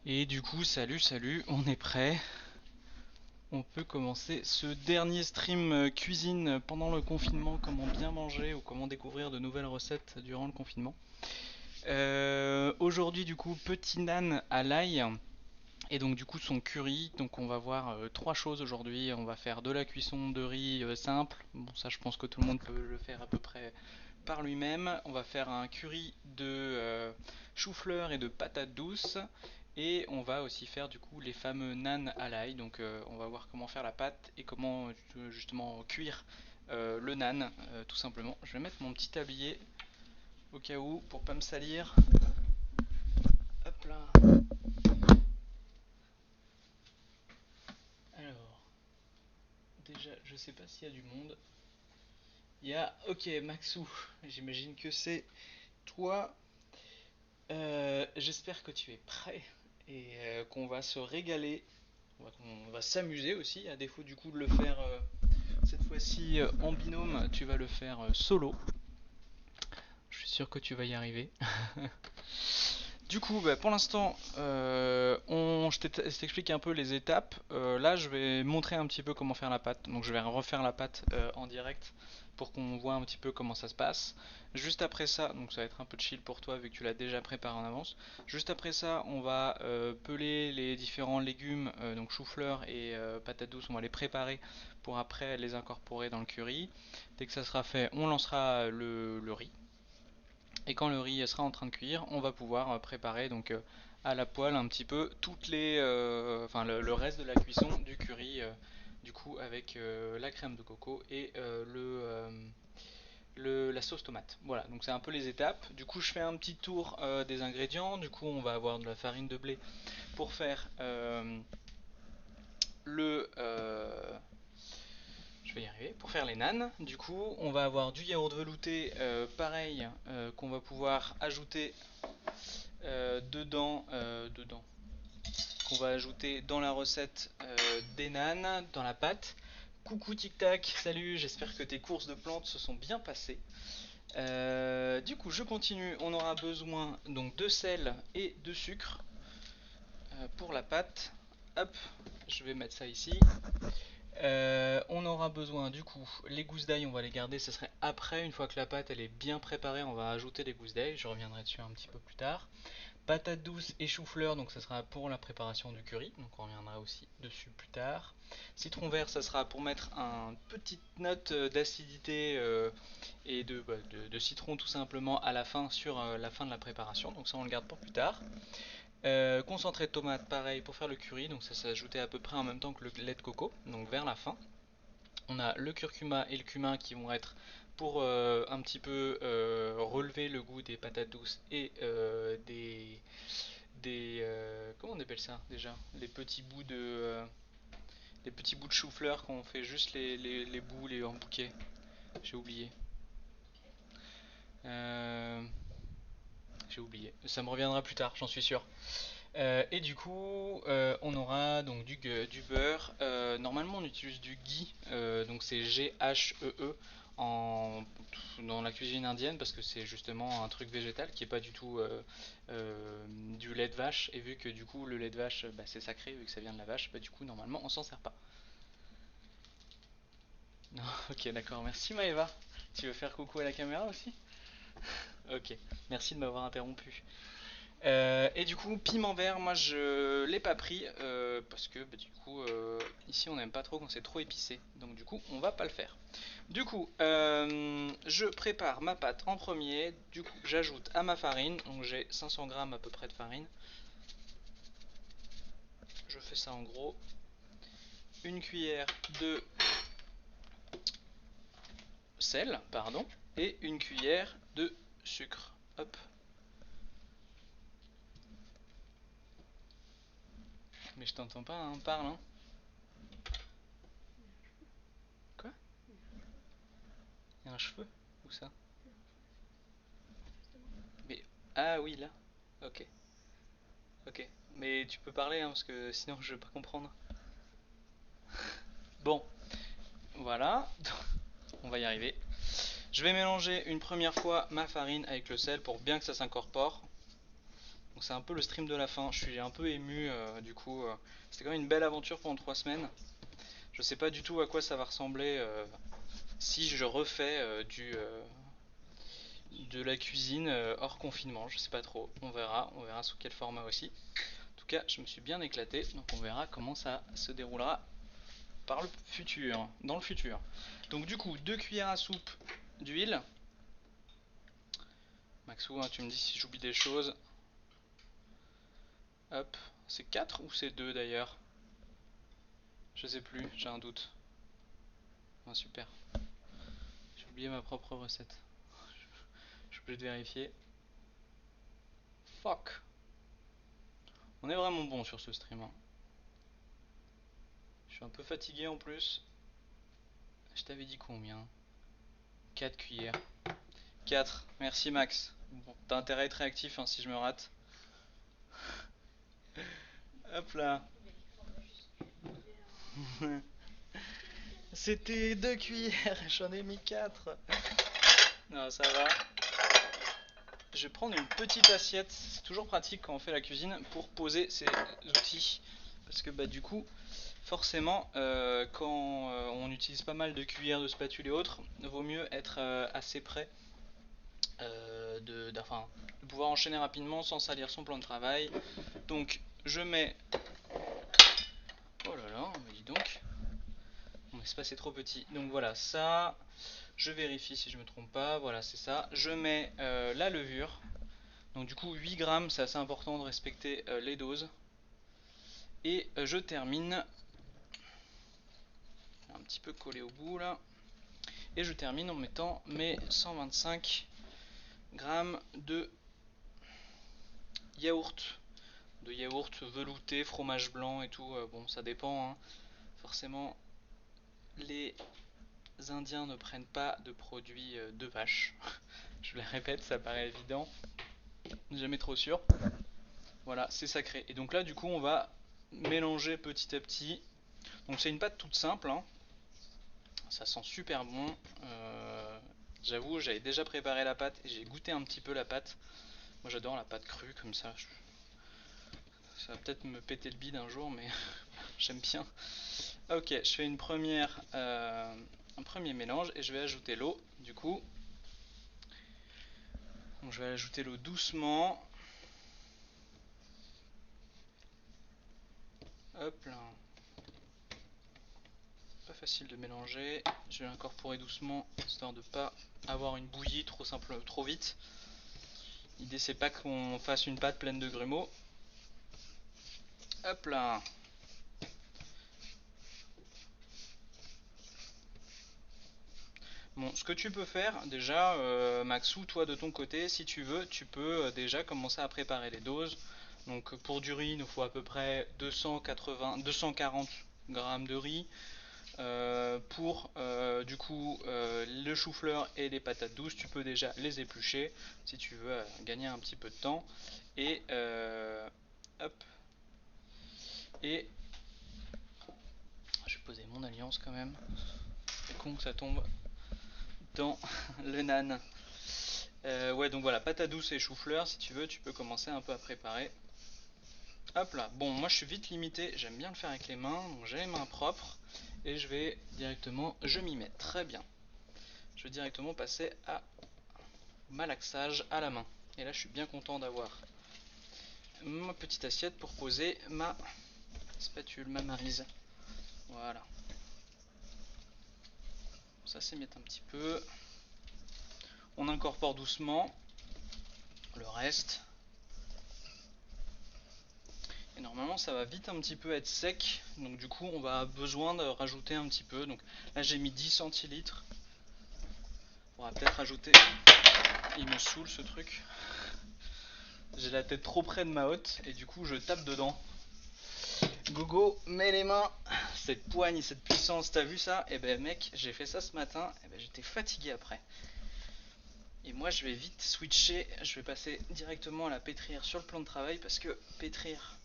Et du coup, salut, on est prêt. On peut commencer ce dernier stream cuisine pendant le confinement, comment bien manger ou comment découvrir de nouvelles recettes durant le confinement. Aujourd'hui, du coup, petit nan à l'ail et donc du coup son curry. Donc on va voir trois choses aujourd'hui. On va faire de la cuisson de riz simple. Bon, ça, je pense que tout le monde peut le faire à peu près par lui-même. On va faire un curry de chou-fleur et de patates douces. Et on va aussi faire du coup les fameux nan à l'ail. Donc on va voir comment faire la pâte et comment justement cuire le nan tout simplement. Je vais mettre mon petit tablier au cas où pour pas me salir. Hop là. Alors, déjà, je sais pas s'il y a du monde. Il y a, ok, Maxou, j'imagine que c'est toi. J'espère que tu es prêt et qu'on va se régaler. On va s'amuser aussi, à défaut du coup de le faire cette fois-ci en binôme, tu vas le faire solo. Je suis sûr que tu vas y arriver. Du coup, bah, pour l'instant, je t'explique un peu les étapes. Là, je vais montrer un petit peu comment faire la pâte. Donc, je vais refaire la pâte en direct pour qu'on voit un petit peu comment ça se passe. Juste après ça, donc ça va être un peu chill pour toi vu que tu l'as déjà préparé en avance. Juste après ça, on va peler les différents légumes, donc chou-fleur et patates douces. On va les préparer pour après les incorporer dans le curry. Dès que ça sera fait, on lancera le riz. Et quand le riz sera en train de cuire, on va pouvoir préparer donc à la poêle un petit peu toutes les, enfin le reste de la cuisson du curry, du coup avec la crème de coco et la sauce tomate. Voilà, donc c'est un peu les étapes. Du coup, je fais un petit tour des ingrédients. Du coup, on va avoir de la farine de blé pour faire le, je vais y arriver. Pour faire les nanes, du coup, on va avoir du yaourt velouté, pareil, qu'on va pouvoir ajouter dedans, qu'on va ajouter dans la recette des nanes, dans la pâte. Coucou Tic Tac, salut, j'espère que tes courses de plantes se sont bien passées. Du coup, je continue. On aura besoin donc de sel et de sucre pour la pâte. Hop, je vais mettre ça ici. On aura besoin du coup les gousses d'ail, on va les garder, ce serait après, une fois que la pâte elle est bien préparée, on va ajouter les gousses d'ail, je reviendrai dessus un petit peu plus tard. Patates douces et chou-fleur, donc ça sera pour la préparation du curry, donc on reviendra aussi dessus plus tard. Citron vert, ça sera pour mettre une petite note d'acidité et de citron tout simplement à la fin sur la fin de la préparation, donc ça on le garde pour plus tard. Concentré de tomate, pareil pour faire le curry, donc ça s'est ajouté à peu près en même temps que le lait de coco, donc vers la fin. On a le curcuma et le cumin qui vont être pour un petit peu relever le goût des patates douces et comment on appelle ça déjà, les petits bouts de chou-fleur quand on fait juste les bouts, les en bouquet. J'ai oublié. Euh, j'ai oublié. Ça me reviendra plus tard, j'en suis sûr. Et du coup, on aura donc du beurre. Normalement, on utilise du ghee, donc c'est Ghee en, dans la cuisine indienne parce que c'est justement un truc végétal qui est pas du tout du lait de vache. Et vu que du coup le lait de vache bah, c'est sacré, vu que ça vient de la vache, bah, du coup normalement on s'en sert pas. Non, ok, d'accord. Merci Maëva. Tu veux faire coucou à la caméra aussi? Ok, merci de m'avoir interrompu. Et du coup, piment vert, moi je l'ai pas pris parce que bah, du coup ici on n'aime pas trop quand c'est trop épicé, donc du coup on va pas le faire. Du coup, je prépare ma pâte en premier. Du coup, j'ajoute à ma farine, donc j'ai 500 grammes à peu près de farine. Je fais ça en gros. Une cuillère de sel, pardon, et une cuillère de sucre. Hop. Mais je t'entends pas, hein, parle. Hein. Quoi? Il y a un cheveu? Où ça? Mais ah oui là. Ok. Ok, mais tu peux parler hein, parce que sinon je vais pas comprendre. Bon, voilà, on va y arriver. Je vais mélanger une première fois ma farine avec le sel pour bien que ça s'incorpore. Donc c'est un peu le stream de la fin. Je suis un peu ému du coup. C'était quand même une belle aventure pendant 3 semaines. Je sais pas du tout à quoi ça va ressembler si je refais de la cuisine hors confinement. Je sais pas trop. On verra sous quel format aussi. En tout cas, je me suis bien éclaté. Donc on verra comment ça se déroulera dans le futur. Donc du coup, 2 cuillères à soupe d'huile. Maxou, hein, tu me dis si j'oublie des choses. Hop, c'est 4 ou c'est 2 d'ailleurs? Je sais plus, j'ai un doute. Ah, super. J'ai oublié ma propre recette. Je suis obligé de vérifier. Fuck. On est vraiment bon sur ce stream, hein. Je suis un peu fatigué en plus. Je t'avais dit combien? 4 cuillères. 4. Merci Max. Bon, t'as intérêt à être réactif hein, si je me rate. Hop là. C'était 2 cuillères, j'en ai mis 4. Non, ça va. Je vais prendre une petite assiette, c'est toujours pratique quand on fait la cuisine pour poser ses outils. Parce que bah du coup, forcément, quand on utilise pas mal de cuillères, de spatules et autres, il vaut mieux être assez près de pouvoir enchaîner rapidement sans salir son plan de travail. Donc je mets... Oh là là, dis donc. Mon espace est trop petit. Donc voilà, ça, je vérifie si je me trompe pas. Voilà, c'est ça. Je mets la levure. Donc du coup 8 grammes, c'est assez important de respecter les doses. Et je termine, un petit peu collé au bout là. Et je termine en mettant mes 125 grammes de yaourt. De yaourt velouté, fromage blanc et tout. Bon, ça dépend, hein. Forcément, les Indiens ne prennent pas de produits de vache. Je le répète, ça paraît évident. Jamais trop sûr. Voilà, c'est sacré. Et donc là, du coup, on va mélanger petit à petit. Donc c'est une pâte toute simple, hein. Ça sent super bon. J'avoue, j'avais déjà préparé la pâte et j'ai goûté un petit peu la pâte. Moi j'adore la pâte crue comme ça. Ça va peut-être me péter le bide un jour, mais j'aime bien. Ok, je fais un premier mélange et je vais ajouter l'eau. Du coup, donc, je vais ajouter l'eau doucement. Hop là. Pas facile de mélanger. Je vais l'incorporer doucement histoire de ne pas avoir une bouillie trop vite. L'idée c'est pas qu'on fasse une pâte pleine de grumeaux. Hop là. Bon, ce que tu peux faire déjà, Maxou, toi de ton côté, si tu veux, tu peux déjà commencer à préparer les doses. Donc pour du riz, il nous faut à peu près 240 grammes de riz. Pour du coup le chou-fleur et les patates douces, tu peux déjà les éplucher si tu veux gagner un petit peu de temps. Et hop. Et je vais poser mon alliance quand même. C'est con que ça tombe dans le nan. Ouais, donc voilà, patates douces et chou-fleur, si tu veux, tu peux commencer un peu à préparer. Hop là, bon, moi je suis vite limité, j'aime bien le faire avec les mains, donc j'ai les mains propres. Et je m'y mets, très bien. Je vais directement passer à malaxage à la main. Et là je suis bien content d'avoir ma petite assiette pour poser ma spatule, ma maryse. Voilà. Ça s'émiette un petit peu. On incorpore doucement le reste. Et normalement ça va vite un petit peu être sec. Donc du coup on va avoir besoin de rajouter un petit peu. Donc là j'ai mis 10 centilitres. On va peut-être rajouter. Il me saoule ce truc. J'ai la tête trop près de ma hotte et du coup je tape dedans. Gogo, mets les mains. Cette poigne, cette puissance, t'as vu ça? Et ben mec, j'ai fait ça ce matin. Et ben j'étais fatigué après. Et moi je vais vite switcher. Je vais passer directement à la pétrir sur le plan de travail parce que pétrir,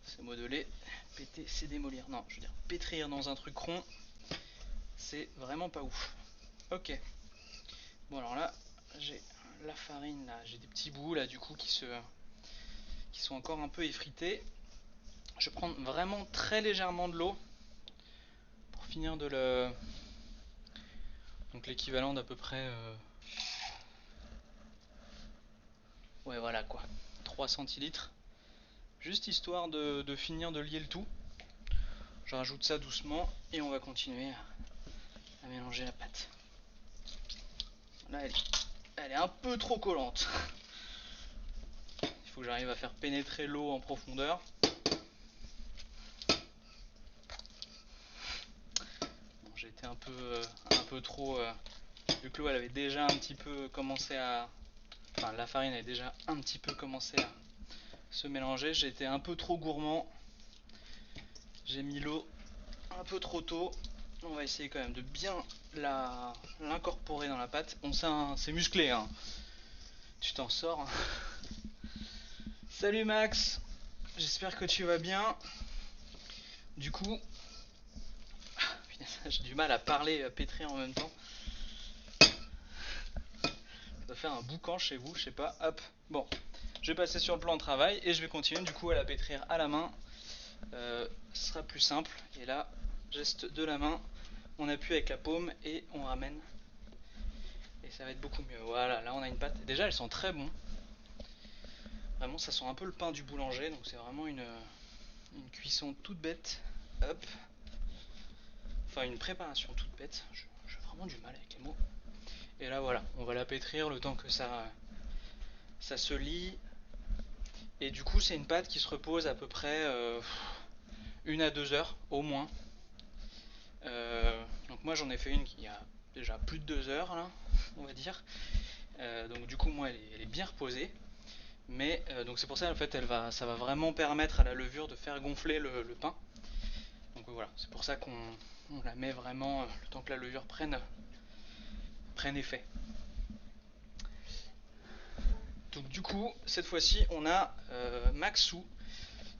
c'est modeler. Péter, c'est démolir. Non, je veux dire pétrir dans un truc rond, c'est vraiment pas ouf. Ok. Bon alors là, j'ai la farine là, j'ai des petits bouts là du coup qui se qui sont encore un peu effrités. Je vais prendre vraiment très légèrement de l'eau pour finir de le... Donc l'équivalent d'à peu près... Ouais voilà quoi, 3 centilitres. Juste histoire de finir de lier le tout. Je rajoute ça doucement et on va continuer à mélanger la pâte. Là elle est un peu trop collante. Il faut que j'arrive à faire pénétrer l'eau en profondeur. Bon, j'ai été un peu trop... vu que l'eau elle avait déjà un petit peu commencé à... Enfin la farine avait déjà un petit peu commencé à se mélanger. J'ai été un peu trop gourmand. J'ai mis l'eau un peu trop tôt. On va essayer quand même de bien l'incorporer dans la pâte. Bon, c'est musclé, hein. Tu t'en sors. Salut Max, j'espère que tu vas bien. Du coup, j'ai du mal à parler et à pétrir en même temps. Ça doit faire un boucan chez vous, je sais pas. Hop, bon, je vais passer sur le plan de travail et je vais continuer du coup à la pétrir à la main. Ce sera plus simple. Et là, geste de la main, on appuie avec la paume et on ramène. Et ça va être beaucoup mieux. Voilà, là on a une pâte. Déjà, elles sont très bonnes. Vraiment, ça sent un peu le pain du boulanger, donc c'est vraiment une cuisson toute bête. Hop. Enfin, une préparation toute bête. J'ai vraiment du mal avec les mots. Et là, voilà, on va la pétrir le temps que ça se lie. Et du coup, c'est une pâte qui se repose à peu près 1 à 2 heures au moins. Donc moi, j'en ai fait une qui a déjà plus de 2 heures, là, on va dire. Donc du coup, moi, elle est bien reposée. Mais donc c'est pour ça en fait ça va vraiment permettre à la levure de faire gonfler le pain. Donc voilà, c'est pour ça qu'on la met vraiment le temps que la levure prenne effet. Donc du coup, cette fois-ci, on a Maxou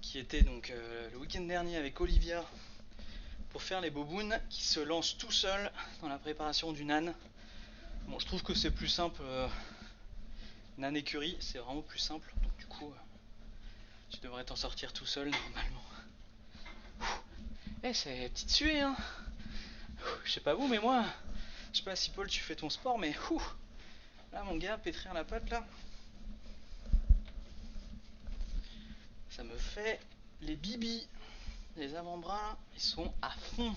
qui était donc le week-end dernier avec Olivia pour faire les bobounes, qui se lance tout seul dans la préparation du nan. Bon, je trouve que c'est plus simple. Nan et curry, c'est vraiment plus simple. Donc du coup, tu devrais t'en sortir tout seul normalement. Eh, c'est petite suée, hein. Je sais pas vous, mais moi, je sais pas si Paul tu fais ton sport, mais là mon gars, pétrir la pâte là, ça me fait les bibis. Les avant-bras, ils sont à fond.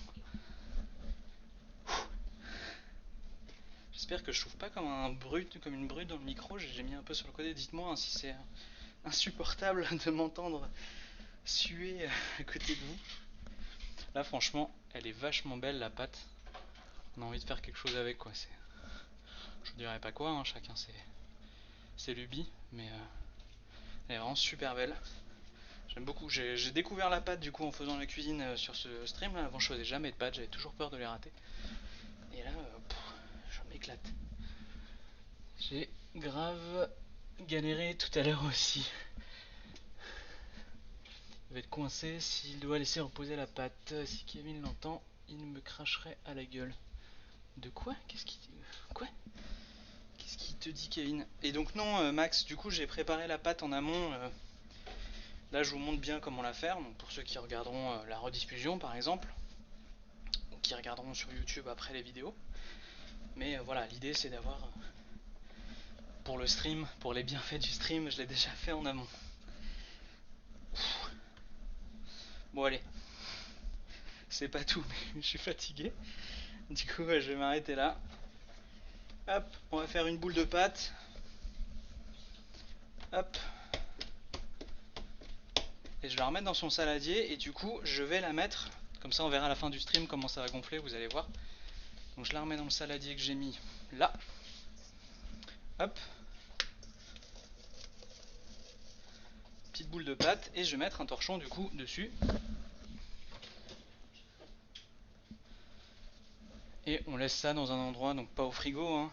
J'espère que je trouve pas comme une brute dans le micro. J'ai mis un peu sur le côté. Dites-moi hein, si c'est insupportable de m'entendre suer à côté de vous. Là, franchement, elle est vachement belle la pâte. On a envie de faire quelque chose avec quoi. Je vous dirais pas quoi, hein, chacun ses lubies, mais elle est vraiment super belle. J'aime beaucoup. J'ai découvert la pâte du coup en faisant la cuisine sur ce stream. Là. Avant, je faisais jamais de pâte. J'avais toujours peur de les rater. Et là, je m'éclate. J'ai grave galéré tout à l'heure aussi. Il va être coincé s'il doit laisser reposer la pâte. Si Kevin l'entend, il me cracherait à la gueule. De quoi? Qu'est-ce qu'il te dit, Kevin? Et donc non, Max, du coup j'ai préparé la pâte en amont. Là je vous montre bien comment la faire. Donc, pour ceux qui regarderont la rediffusion par exemple, ou qui regarderont sur YouTube après les vidéos. Mais voilà, l'idée c'est d'avoir pour le stream, pour les bienfaits du stream, je l'ai déjà fait en amont. Bon allez, c'est pas tout, mais je suis fatigué. Du coup, je vais m'arrêter là. Hop, on va faire une boule de pâte. Hop. Et je vais la remettre dans son saladier. Et du coup, je vais la mettre. Comme ça, on verra à la fin du stream comment ça va gonfler, vous allez voir. Donc, je la remets dans le saladier que j'ai mis là. Hop. Petite boule de pâte. Et je vais mettre un torchon du coup dessus. Et on laisse ça dans un endroit, donc pas au frigo, hein.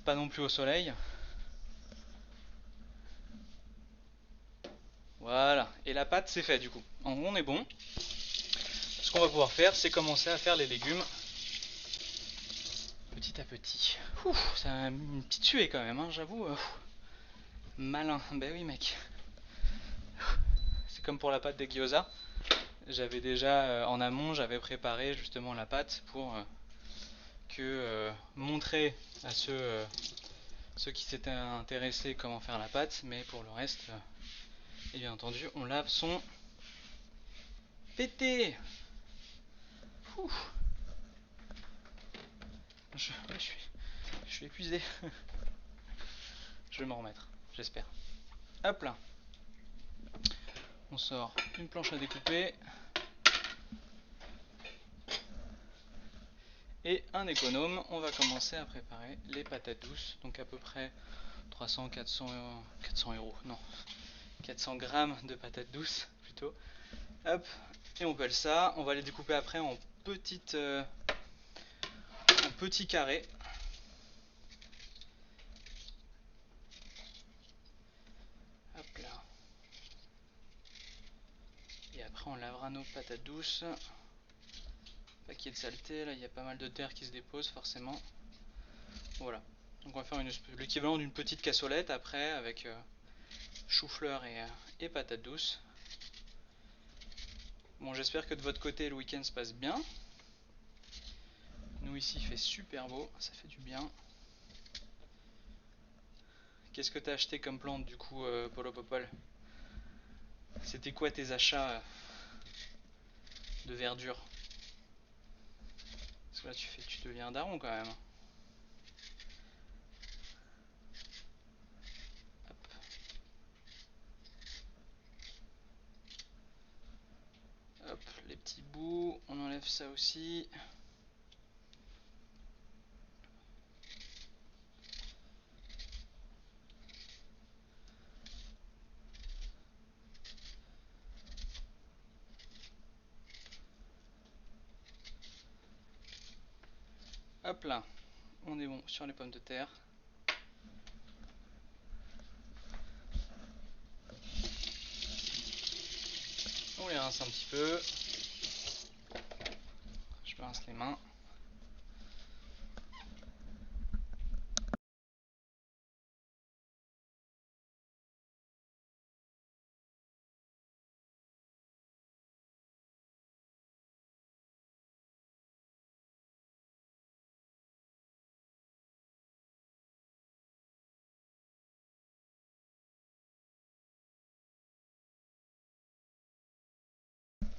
Pas non plus au soleil. Voilà, et la pâte c'est fait du coup. En gros on est bon. Ce qu'on va pouvoir faire c'est commencer à faire les légumes petit à petit. C'est une petite tuée quand même, hein, j'avoue. Malin, bah oui mec. C'est comme pour la pâte des gyoza. J'avais déjà en amont, j'avais préparé justement la pâte pour montrer à ceux qui s'étaient intéressés comment faire la pâte, mais pour le reste, et bien entendu, on lave son pété. Ouh. Je suis épuisé. Je vais m'en remettre, j'espère. Hop là. On sort une planche à découper et un économe. On va commencer à préparer les patates douces, donc à peu près 300-400 euros, non, 400 grammes de patates douces plutôt. Hop, et on pèle ça. On va les découper après en petits carrés. Hop là. Et après on lavera nos patates douces. Pas qu'il y ait de saleté, là il y a pas mal de terre qui se dépose forcément. Voilà. Donc on va faire l'équivalent d'une petite cassolette après avec chou-fleur et patates douces. Bon, j'espère que de votre côté le week-end se passe bien. Nous ici il fait super beau, ça fait du bien. Qu'est-ce que t'as acheté comme plante du coup, Polo Popol? C'était quoi tes achats de verdure? Parce que là tu deviens un daron quand même. Hop. Hop, les petits bouts, on enlève ça aussi. Hop là, on est bon sur les pommes de terre. On les rince un petit peu. Je me rince les mains.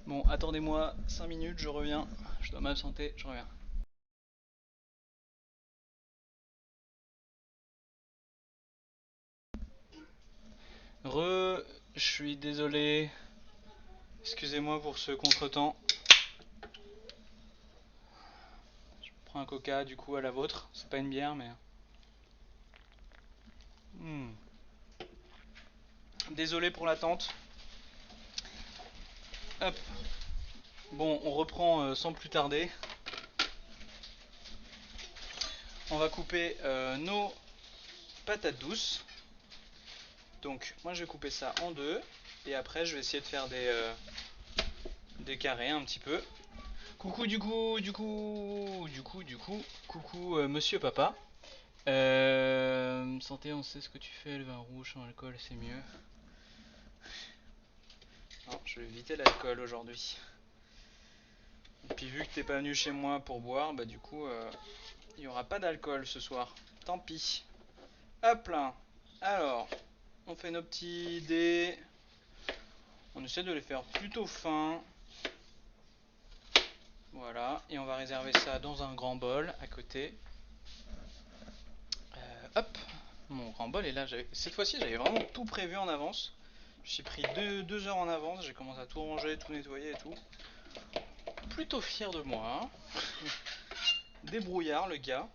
Bon, attendez-moi 5 minutes, je reviens. Je dois m'absenter, je reviens. Je suis désolé. Excusez-moi pour ce contretemps. Je prends un coca du coup à la vôtre. C'est pas une bière mais... Désolé pour l'attente. Hop. Bon, on reprend sans plus tarder. On va couper nos patates douces. Donc moi je vais couper ça en deux. Et après je vais essayer de faire des carrés un petit peu. Coucou coucou monsieur papa. Santé, on sait ce que tu fais, le vin rouge sans alcool c'est mieux. Non, je vais éviter l'alcool aujourd'hui. Et puis vu que t'es pas venu chez moi pour boire, bah du coup il n'y aura pas d'alcool ce soir. Tant pis. Hop là. Alors, on fait nos petits dés. On essaie de les faire plutôt fins. Voilà, et on va réserver ça dans un grand bol à côté. Hop, mon grand bol est là. Cette fois-ci, j'avais vraiment tout prévu en avance. Je suis pris 2 heures en avance. J'ai commencé à tout ranger, tout nettoyer et tout. Plutôt fier de moi. Hein. Débrouillard, le gars.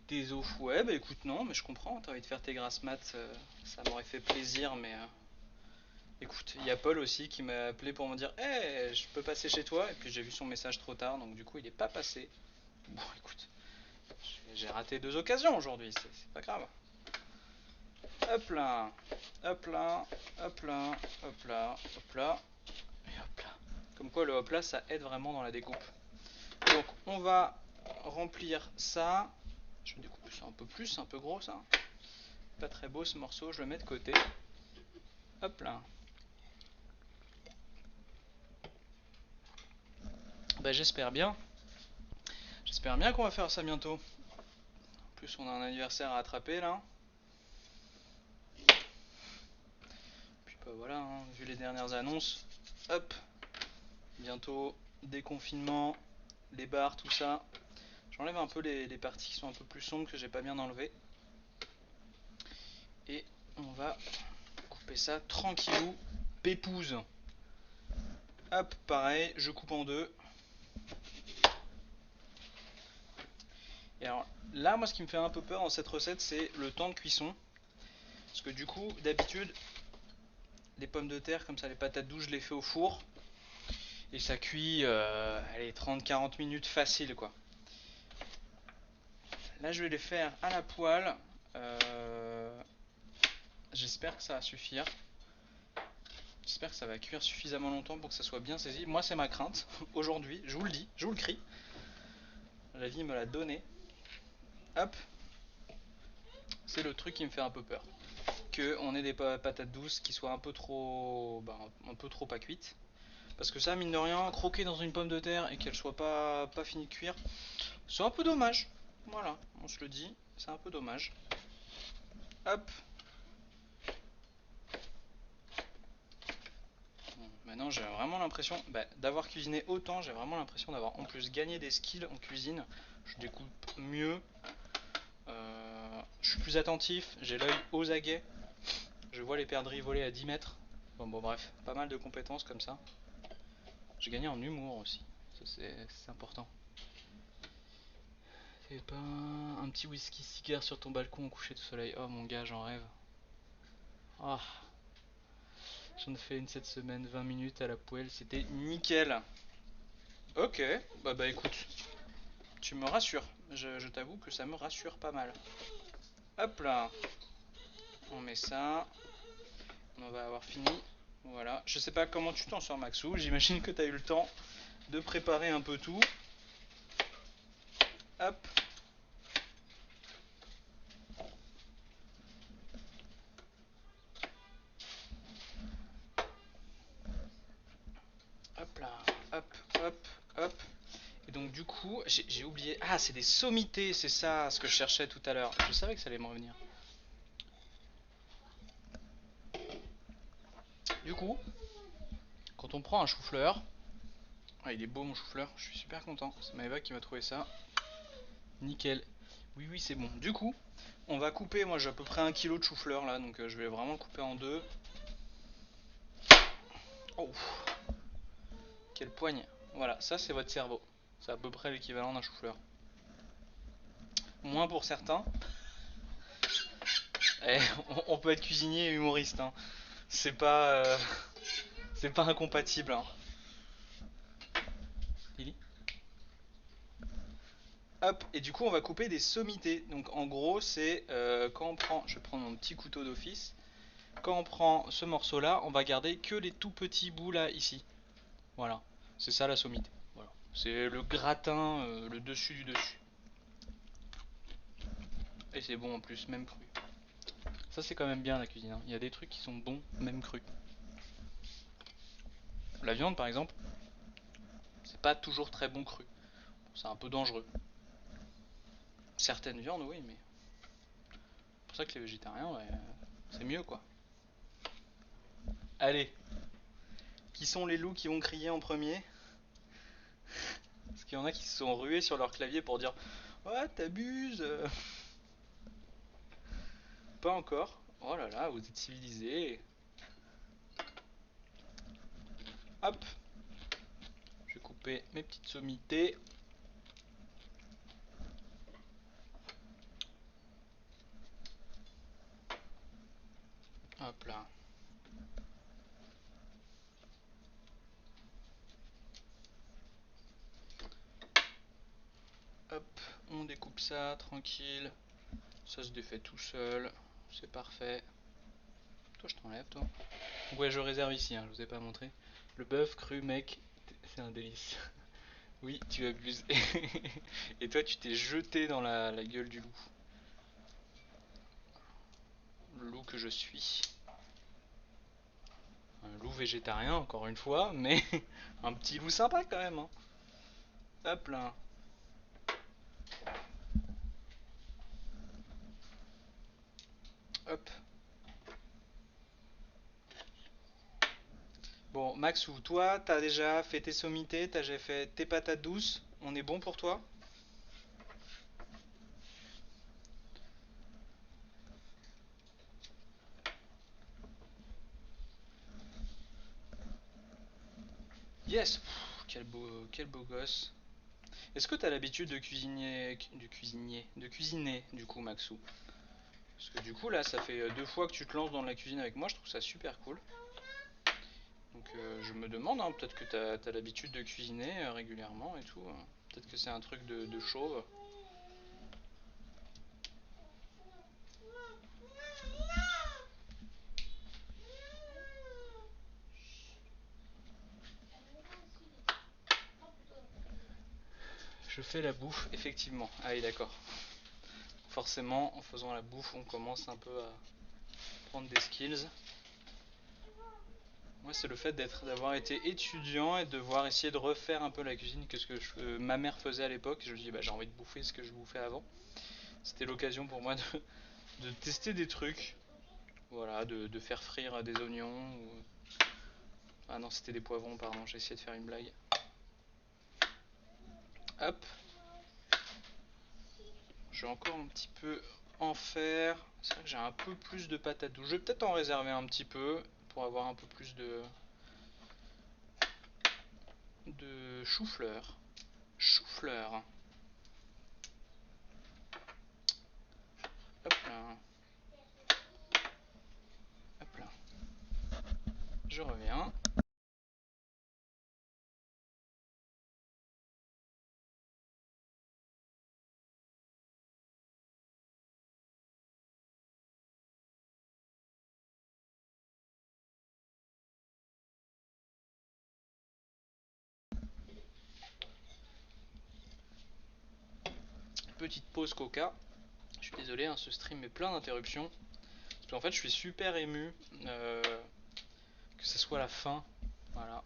Des os, ouais, bah écoute, non, mais je comprends. T'as envie de faire tes grasses mat, ça m'aurait fait plaisir, mais. Écoute, il y a Paul aussi qui m'a appelé pour me dire hey, je peux passer chez toi. Et puis j'ai vu son message trop tard, donc du coup il est pas passé. Bon, écoute, j'ai raté 2 occasions aujourd'hui, c'est pas grave. Hop là, hop là, hop là, hop là, hop là, et hop là. Comme quoi le hop là, ça aide vraiment dans la découpe. Donc on va remplir ça. Je vais découper ça un peu plus, c'est un peu gros ça. Pas très beau ce morceau, je le mets de côté. Hop là. Bah j'espère bien. J'espère bien qu'on va faire ça bientôt. En plus on a un anniversaire à attraper là. Puis bah voilà, hein, vu les dernières annonces. Hop. Bientôt déconfinement, les bars, tout ça. J'enlève un peu les parties qui sont un peu plus sombres que j'ai pas bien enlevées. Et on va couper ça tranquillou, pépouze. Hop, pareil, je coupe en deux. Et alors là, moi ce qui me fait un peu peur dans cette recette, c'est le temps de cuisson. Parce que du coup, d'habitude, les pommes de terre, comme ça, les patates douces, je les fais au four. Et ça cuit, allez, 30-40 minutes facile quoi. Là, je vais les faire à la poêle. J'espère que ça va suffire. J'espère que ça va cuire suffisamment longtemps pour que ça soit bien saisi. Moi, c'est ma crainte. Aujourd'hui, je vous le dis, je vous le crie. La vie me l'a donné. Hop. C'est le truc qui me fait un peu peur. Que on ait des patates douces qui soient un peu trop, un peu trop pas cuites. Parce que ça, mine de rien, croquer dans une pomme de terre et qu'elle soit pas finie de cuire, c'est un peu dommage. Voilà, on se le dit, c'est un peu dommage. Hop. Maintenant, j'ai vraiment l'impression d'avoir cuisiné autant. J'ai vraiment l'impression d'avoir en plus gagné des skills en cuisine. Je découpe mieux. Je suis plus attentif. J'ai l'œil aux aguets. Je vois les perdrix voler à 10 mètres. Bon, bref, pas mal de compétences comme ça. J'ai gagné en humour aussi. Ça, c'est important. C'est pas un petit whisky cigare sur ton balcon au coucher de soleil. Oh mon gars, j'en rêve. Ah, j'en ai fait une cette semaine, 20 minutes à la poêle, c'était nickel. Ok, bah écoute, tu me rassures. Je t'avoue que ça me rassure pas mal. Hop là, on met ça. On va avoir fini. Voilà, je sais pas comment tu t'en sors Maxou. J'imagine que tu as eu le temps de préparer un peu tout. Hop. Hop là, hop, hop, hop. Et donc du coup, j'ai oublié. Ah, c'est des sommités, c'est ça ce que je cherchais tout à l'heure. Je savais que ça allait me revenir. Du coup, quand on prend un chou-fleur, ah, il est beau mon chou-fleur, je suis super content. C'est Maëva qui m'a trouvé ça. Nickel. Oui, oui, c'est bon. Du coup, on va couper. Moi, j'ai à peu près 1 kg de chou-fleur là, donc je vais vraiment le couper en deux. Oh, quelle poigne. Voilà, ça c'est votre cerveau. C'est à peu près l'équivalent d'un chou-fleur. Moins pour certains. Eh, on peut être cuisinier et humoriste. Hein. C'est pas, c'est pas incompatible. Hein. Lily. Hop, et du coup on va couper des sommités. Donc en gros c'est quand on prend, je vais prendre mon petit couteau d'office. Quand on prend ce morceau là, on va garder que les tout petits bouts là ici. Voilà, c'est ça la sommité. Voilà. C'est le gratin, le dessus du dessus. Et c'est bon en plus, même cru. Ça c'est quand même bien la cuisine. Hein. Il y a des trucs qui sont bons, même cru. La viande par exemple, c'est pas toujours très bon cru. C'est un peu dangereux. Certaines viandes oui, mais c'est pour ça que les végétariens, ouais, c'est mieux quoi. Allez, qui sont les loups qui vont crier en premier? Parce qu'il y en a qui se sont rués sur leur clavier pour dire ouais, t'abuses. Pas encore. Oh là là, vous êtes civilisés. Hop. Je vais couper mes petites sommités. Hop là. Hop, on découpe ça tranquille. Ça se défait tout seul. C'est parfait. Toi, je t'enlève, toi. Donc ouais, je réserve ici, hein, je vous ai pas montré. Le bœuf cru, mec, c'est un délice. Oui, tu abuses. Et toi, tu t'es jeté dans la gueule du loup. Le loup que je suis. Un loup végétarien, encore une fois, mais un petit loup sympa quand même, hein. Hop là. Hop. Bon, Maxou, toi, t'as déjà fait tes sommités, t'as déjà fait tes patates douces. On est bon pour toi? Yes! Pff, quel beau gosse. Est-ce que t'as l'habitude de cuisiner, du coup, Maxou? Parce que du coup, là, ça fait 2 fois que tu te lances dans la cuisine avec moi, je trouve ça super cool. Donc, je me demande, hein, peut-être que t'as l'habitude de cuisiner régulièrement et tout. Peut-être que c'est un truc de chauve. Je fais la bouffe, effectivement. Ah oui, d'accord. Forcément, en faisant la bouffe, on commence un peu à prendre des skills. Moi, c'est le fait d'avoir été étudiant et de devoir essayer de refaire un peu la cuisine que ce que ma mère faisait à l'époque. Je me dis, bah, j'ai envie de bouffer ce que je bouffais avant. C'était l'occasion pour moi de tester des trucs. Voilà, de faire frire des oignons. Ah non, c'était des poivrons, pardon. J'ai essayé de faire une blague. Hop, je vais encore un petit peu en faire. C'est vrai que j'ai un peu plus de patates douces. Je vais peut-être en réserver un petit peu pour avoir un peu plus de chou-fleur. Chou-fleur. Hop là. Hop là. Je reviens. Petite pause coca. Je suis désolé, hein, ce stream est plein d'interruptions. Parce qu'en fait, je suis super ému que ce soit la fin. Voilà.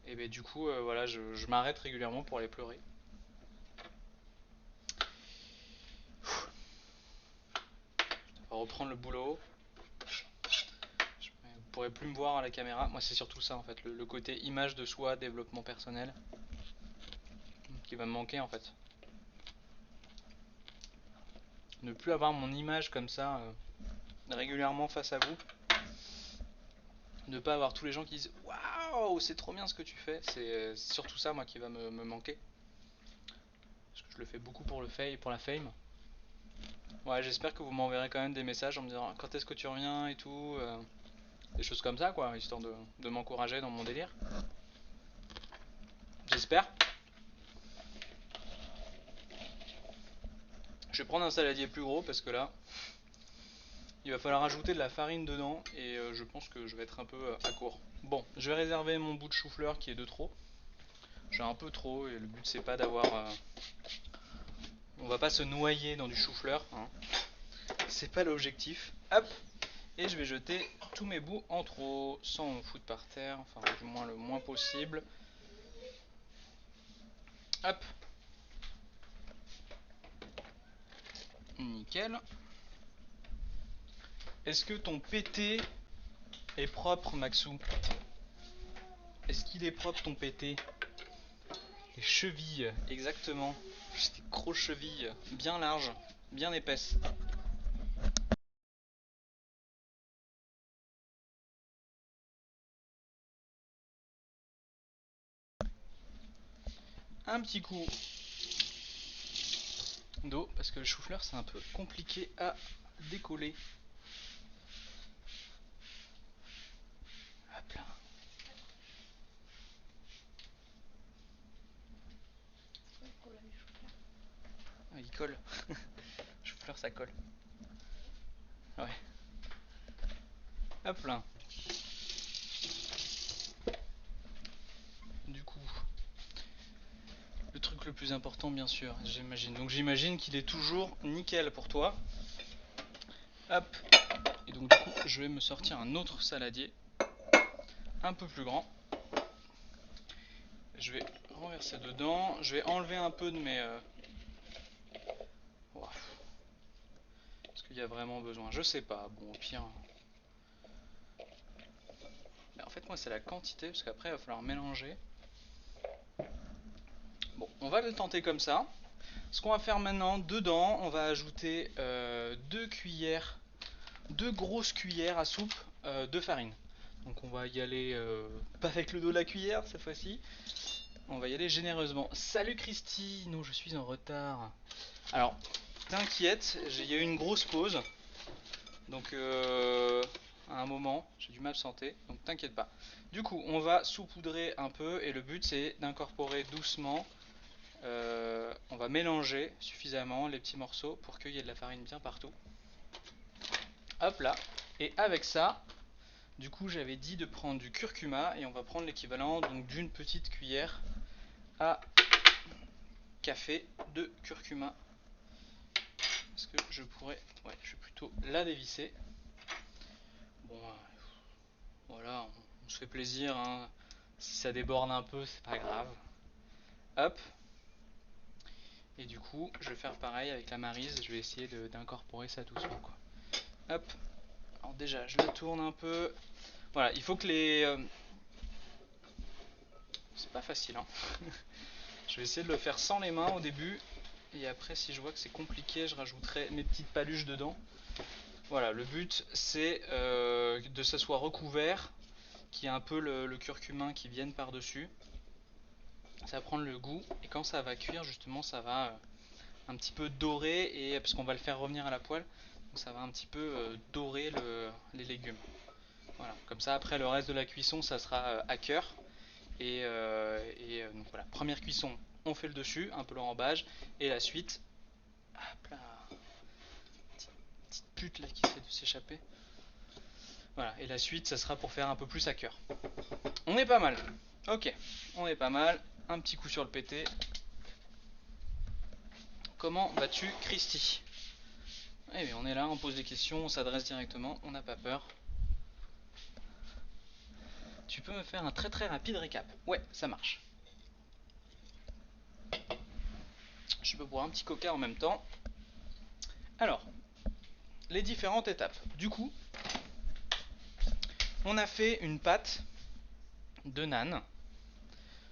Et ben du coup, voilà, je m'arrête régulièrement pour aller pleurer. On va reprendre le boulot. Vous pourrez plus me voir à la caméra. Moi, c'est surtout ça en fait, le côté image de soi, développement personnel, qui va me manquer en fait. Ne plus avoir mon image comme ça régulièrement face à vous. Ne pas avoir tous les gens qui disent waouh, c'est trop bien ce que tu fais. C'est surtout ça, moi, qui va me manquer. Parce que je le fais beaucoup pour la fame. Ouais, j'espère que vous m'enverrez quand même des messages en me disant quand est-ce que tu reviens et tout. Des choses comme ça, quoi, histoire de m'encourager dans mon délire. J'espère. Je vais prendre un saladier plus gros parce que là, il va falloir ajouter de la farine dedans et je pense que je vais être un peu à court. Bon, je vais réserver mon bout de chou-fleur qui est de trop. J'ai un peu trop et le but c'est pas d'avoir... on va pas se noyer dans du chou-fleur, hein. C'est pas l'objectif. Hop. Et je vais jeter tous mes bouts en trop, sans me foutre par terre, enfin du moins le moins possible. Hop. Nickel. Est-ce que ton PT est propre, Maxou? Est-ce qu'il est propre ton PT? Les chevilles, exactement. J'ai des grosses chevilles, bien larges, bien épaisses. Un petit coup d'eau, parce que le chou-fleur c'est un peu compliqué à décoller. Hop là. Ah, il colle. Chou-fleur ça colle. Ouais. Hop là. Du coup, le plus important bien sûr, j'imagine. Donc j'imagine qu'il est toujours nickel pour toi. Hop. Et donc du coup je vais me sortir un autre saladier un peu plus grand. Je vais renverser dedans. Je vais enlever un peu de mes... Wow. Est-ce qu'il y a vraiment besoin? Je sais pas. Bon, au pire... Mais en fait moi c'est la quantité, parce qu'après il va falloir mélanger. Bon, on va le tenter comme ça. Ce qu'on va faire maintenant, dedans, on va ajouter 2 grosses cuillères à soupe de farine. Donc on va y aller, pas avec le dos de la cuillère cette fois-ci, on va y aller généreusement. Salut Christy, non je suis en retard. Alors, t'inquiète, il y a eu une grosse pause, donc à un moment, j'ai dû m'absenter, donc t'inquiète pas. Du coup, on va saupoudrer un peu et le but c'est d'incorporer doucement. On va mélanger suffisamment les petits morceaux pour qu'il y ait de la farine bien partout. Hop là. Et avec ça, du coup j'avais dit de prendre du curcuma et on va prendre l'équivalent donc d'une petite cuillère à café de curcuma. Est-ce que je pourrais... Ouais, je vais plutôt la dévisser. Bon, voilà, on se fait plaisir, hein. Si ça déborde un peu, c'est pas grave. Hop. Et du coup, je vais faire pareil avec la maryse, je vais essayer d'incorporer ça doucement, quoi. Hop. Alors déjà, je la tourne un peu. Voilà, il faut que les... C'est pas facile, hein. Je vais essayer de le faire sans les mains au début. Et après, si je vois que c'est compliqué, je rajouterai mes petites paluches dedans. Voilà, le but, c'est que ça soit recouvert, qu'il y ait un peu le curcumin qui vienne par-dessus. Ça va prendre le goût. Et quand ça va cuire, justement, ça va un petit peu dorer. Et, parce qu'on va le faire revenir à la poêle. Donc ça va un petit peu dorer les légumes. Voilà, comme ça, après, le reste de la cuisson, ça sera à cœur. Et donc voilà, première cuisson, on fait le dessus, un peu le rembage, et la suite, hop là, petite pute là qui essaie de s'échapper. Voilà, et la suite, ça sera pour faire un peu plus à cœur. On est pas mal, ok, on est pas mal, un petit coup sur le pété. Comment vas-tu, Christy? Eh bien, on est là, on pose des questions, on s'adresse directement, on n'a pas peur. Tu peux me faire un très très rapide récap? Ouais, ça marche. Je peux boire un petit coca en même temps. Alors, les différentes étapes. Du coup, on a fait une pâte de naan.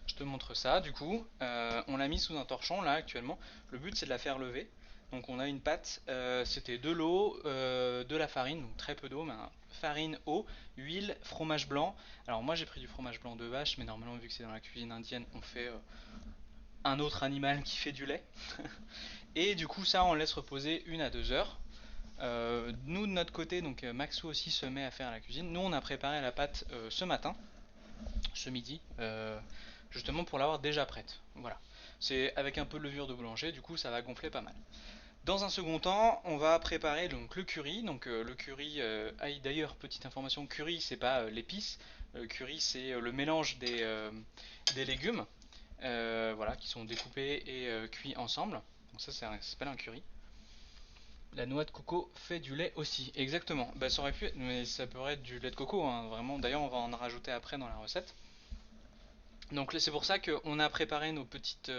Je te montre ça du coup. On l'a mis sous un torchon là actuellement. Le but c'est de la faire lever. Donc on a une pâte, c'était de l'eau, de la farine, donc très peu d'eau, mais farine, eau, huile, fromage blanc. Alors moi j'ai pris du fromage blanc de vache, mais normalement vu que c'est dans la cuisine indienne, on fait un autre animal qui fait du lait. Et du coup ça on laisse reposer 1 à 2 heures. Nous de notre côté, donc Maxou aussi se met à faire la cuisine. Nous on a préparé la pâte ce matin, ce midi, justement pour l'avoir déjà prête. Voilà. C'est avec un peu de levure de boulanger, du coup ça va gonfler pas mal. Dans un second temps, on va préparer donc le curry. Donc le curry, d'ailleurs petite information, curry c'est pas l'épice, curry c'est le mélange des légumes, voilà, qui sont découpés et cuits ensemble. Donc ça s'appelle un curry. La noix de coco fait du lait aussi, exactement. Bah ça aurait pu être, mais ça pourrait être du lait de coco, hein, vraiment. D'ailleurs on va en rajouter après dans la recette. Donc c'est pour ça qu'on a préparé nos petites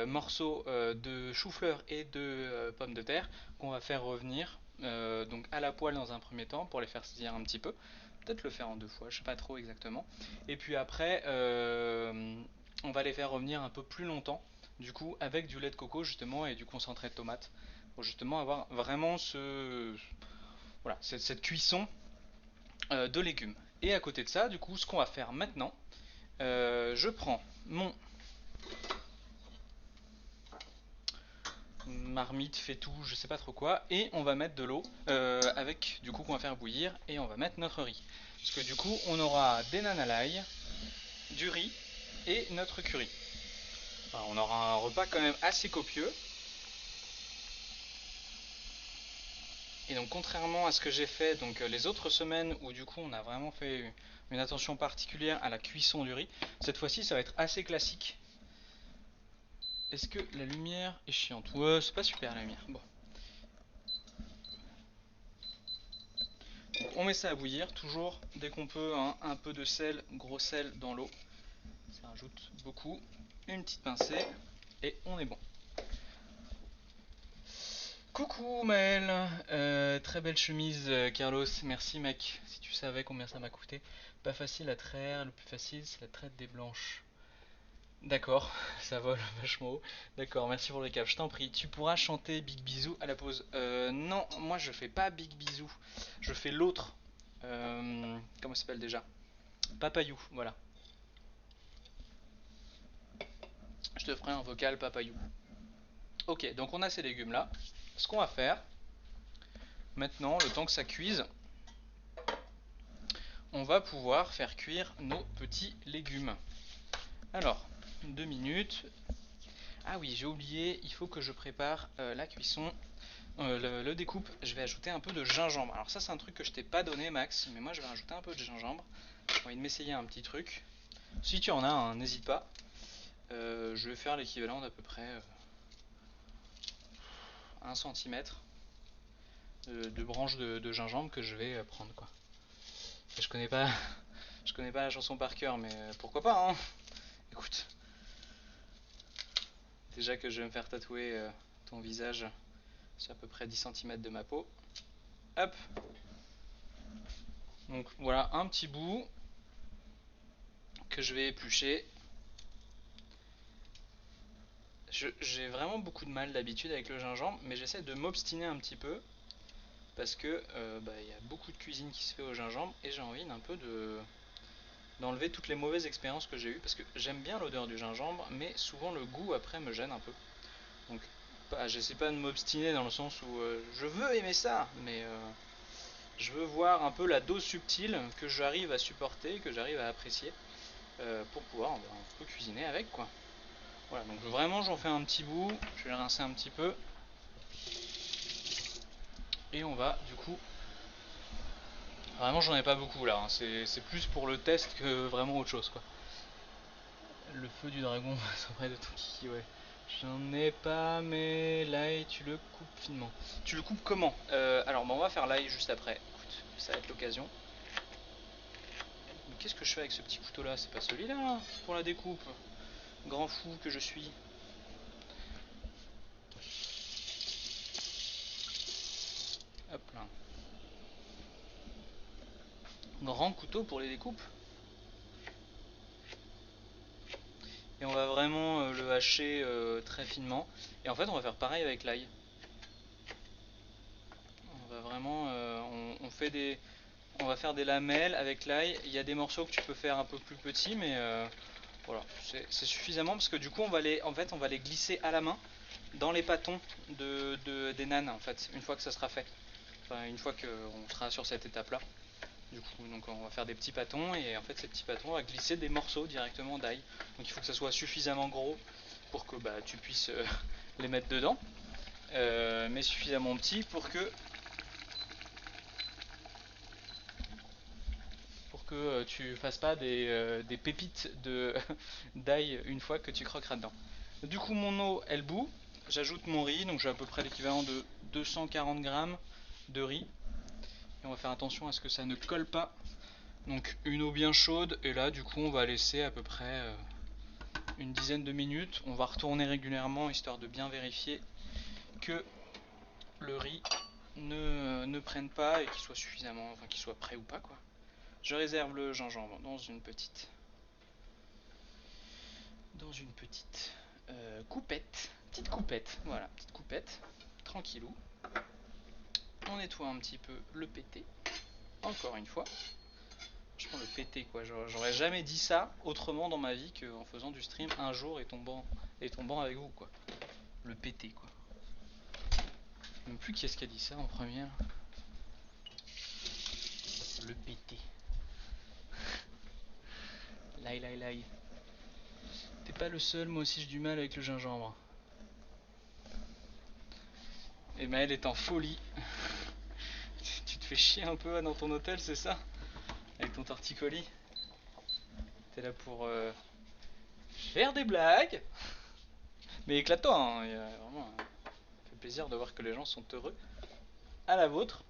morceaux de chou-fleur et de pommes de terre qu'on va faire revenir donc à la poêle dans un premier temps pour les faire saisir un petit peu. Peut-être le faire en 2 fois, je sais pas trop exactement. Et puis après, on va les faire revenir un peu plus longtemps, du coup avec du lait de coco justement et du concentré de tomate pour justement avoir vraiment voilà, cette cuisson de légumes. Et à côté de ça, du coup, ce qu'on va faire maintenant, je prends mon marmite, fait tout, je sais pas trop quoi, et on va mettre de l'eau avec du coup qu'on va faire bouillir et on va mettre notre riz. Parce que du coup on aura des nanes à l'ail, du riz et notre curry. Enfin, on aura un repas quand même assez copieux. Et donc contrairement à ce que j'ai fait donc les autres semaines où du coup on a vraiment fait une attention particulière à la cuisson du riz, cette fois-ci ça va être assez classique. Est-ce que la lumière est chiante? Ouais, c'est pas super la lumière. Bon. Donc, on met ça à bouillir, toujours dès qu'on peut, hein, un peu de sel, gros sel dans l'eau. Ça rajoute beaucoup. Une petite pincée et on est bon. Coucou Maël, très belle chemise Carlos, merci mec. Si tu savais combien ça m'a coûté. Pas facile à traire, le plus facile c'est la traite des blanches. D'accord, ça vole vachement haut. D'accord, merci pour le cap, je t'en prie. Tu pourras chanter Big Bisou à la pause. Non, moi je fais pas Big Bisou. Je fais l'autre. Comment ça s'appelle déjà? Papayou, voilà. Je te ferai un vocal Papayou. Ok, donc on a ces légumes là. Ce qu'on va faire, maintenant, le temps que ça cuise, on va pouvoir faire cuire nos petits légumes. Alors, 2 minutes. Ah oui, j'ai oublié, il faut que je prépare la cuisson. Le découpe, je vais ajouter un peu de gingembre. Alors ça c'est un truc que je t'ai pas donné Max, mais moi je vais rajouter un peu de gingembre. J'ai envie de m'essayer un petit truc. Si tu en as un, n'hésite pas. Je vais faire l'équivalent d'à peu près 1 cm de branches de gingembre que je vais prendre quoi. Je connais pas, je connais pas la chanson par cœur, mais pourquoi pas hein. Écoute, déjà que je vais me faire tatouer ton visage sur à peu près 10 cm de ma peau. Hop. Donc voilà un petit bout que je vais éplucher. J'ai vraiment beaucoup de mal d'habitude avec le gingembre, mais j'essaie de m'obstiner un petit peu parce que y a beaucoup de cuisine qui se fait au gingembre et j'ai envie d'un peu d'enlever toutes les mauvaises expériences que j'ai eues parce que j'aime bien l'odeur du gingembre, mais souvent le goût après me gêne un peu. Donc j'essaie pas de m'obstiner dans le sens où je veux aimer ça, mais je veux voir un peu la dose subtile que j'arrive à supporter, que j'arrive à apprécier pour pouvoir un peu cuisiner avec quoi. Voilà, donc vraiment j'en fais un petit bout, je vais le rincer un petit peu. Et on va du coup... Vraiment j'en ai pas beaucoup là, hein. C'est plus pour le test que vraiment autre chose quoi. Le feu du dragon, c'est près de tout qui ouais. J'en ai pas mais l'ail tu le coupes finement. Tu le coupes comment alors on va faire l'ail juste après. Écoute, ça va être l'occasion. Mais qu'est-ce que je fais avec ce petit couteau là? C'est pas celui-là hein, pour la découpe. Grand fou que je suis. Hop là. Grand couteau pour les découpes. Et on va vraiment le hacher très finement. Et en fait on va faire pareil avec l'ail. On va vraiment, on va faire des lamelles avec l'ail. Il y a des morceaux que tu peux faire un peu plus petits, mais voilà, c'est suffisamment parce que du coup on va les glisser à la main dans les pâtons des nanes en fait, une fois que ça sera fait. Enfin, une fois qu'on sera sur cette étape-là. Du coup, donc on va faire des petits pâtons et en fait ces petits pâtons on va glisser des morceaux directement d'ail. Donc il faut que ça soit suffisamment gros pour que tu puisses les mettre dedans, mais suffisamment petit pour que tu fasses pas des pépites d'ail une fois que tu croqueras dedans. Du coup mon eau elle bout, j'ajoute mon riz, donc j'ai à peu près l'équivalent de 240 grammes de riz. Et on va faire attention à ce que ça ne colle pas. Donc une eau bien chaude et là du coup on va laisser à peu près une dizaine de minutes. On va retourner régulièrement histoire de bien vérifier que le riz ne prenne pas et qu'il soit suffisamment, enfin qu'il soit prêt ou pas quoi. Je réserve le gingembre dans une petite coupette, petite coupette, voilà, petite coupette, tranquillou. On nettoie un petit peu le pété, encore une fois. Franchement le pété quoi, j'aurais jamais dit ça autrement dans ma vie qu'en faisant du stream un jour et tombant avec vous quoi. Le pété quoi. Je sais même plus qui est-ce qui a dit ça en première. Le pété. L'ail, l'ail, l'ail. T'es pas le seul, moi aussi j'ai du mal avec le gingembre. Et Maëlle est en folie. Tu te fais chier un peu dans ton hôtel, c'est ça? Avec ton torticolis. T'es là pour faire des blagues. Mais éclate-toi, hein, vraiment, ça fait plaisir de voir que les gens sont heureux. À la vôtre.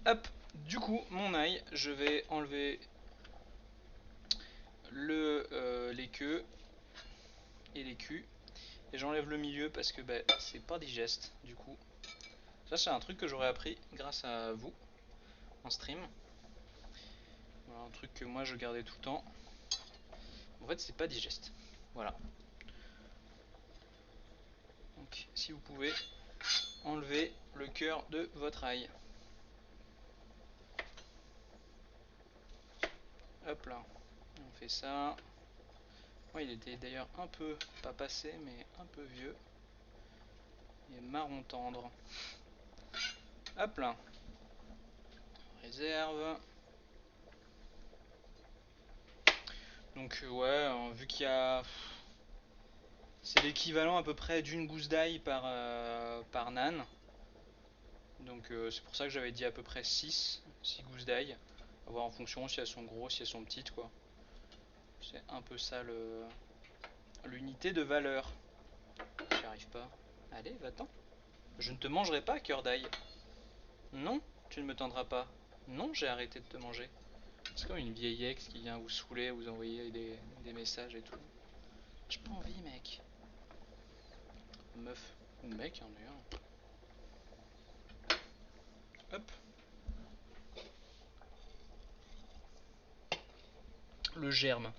Hop, du coup, mon ail, je vais enlever les queues et les culs. Et j'enlève le milieu parce que bah, c'est pas digeste, du coup. Ça, c'est un truc que j'aurais appris grâce à vous en stream. Voilà, un truc que moi je gardais tout le temps. En fait, c'est pas digeste. Voilà. Donc, si vous pouvez, enlever le cœur de votre ail. Hop là. On fait ça. Ouais, il était d'ailleurs un peu, pas passé, mais un peu vieux. Il est marron tendre. Hop là. Réserve. Donc ouais, vu qu'il y a... C'est l'équivalent à peu près d'une gousse d'ail par nan. Donc c'est pour ça que j'avais dit à peu près 6 gousses d'ail. À voir en fonction si elles sont grosses, si elles sont petites quoi. C'est un peu ça l'unité de valeur. J'y arrive pas. Allez, va-t'en. Je ne te mangerai pas, cœur d'ail. Non, tu ne me tendras pas. Non, j'ai arrêté de te manger. C'est comme une vieille ex qui vient vous saouler, vous envoyer des messages et tout. J'ai pas envie, mec. Meuf. Ou mec, hein, d'ailleurs. Hop. Le germe.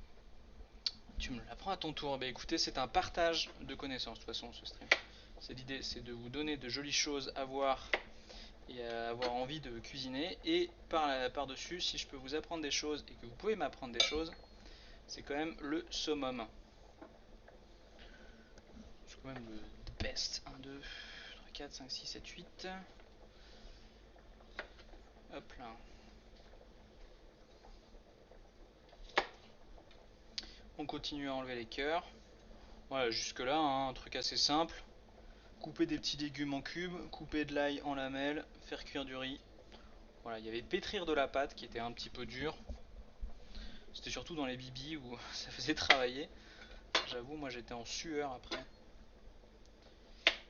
Tu me l'apprends à ton tour. Bah écoutez, c'est un partage de connaissances de toute façon ce stream. C'est l'idée, c'est de vous donner de jolies choses à voir et à avoir envie de cuisiner. Et par-dessus, si je peux vous apprendre des choses et que vous pouvez m'apprendre des choses, c'est quand même le summum. C'est quand même le best. 1, 2, 3, 4, 5, 6, 7, 8. Hop là. On continue à enlever les cœurs. Voilà, jusque là, hein, un truc assez simple. Couper des petits légumes en cubes, couper de l'ail en lamelles, faire cuire du riz. Voilà, il y avait pétrir de la pâte qui était un petit peu dur. C'était surtout dans les bibis où ça faisait travailler. J'avoue, moi j'étais en sueur après.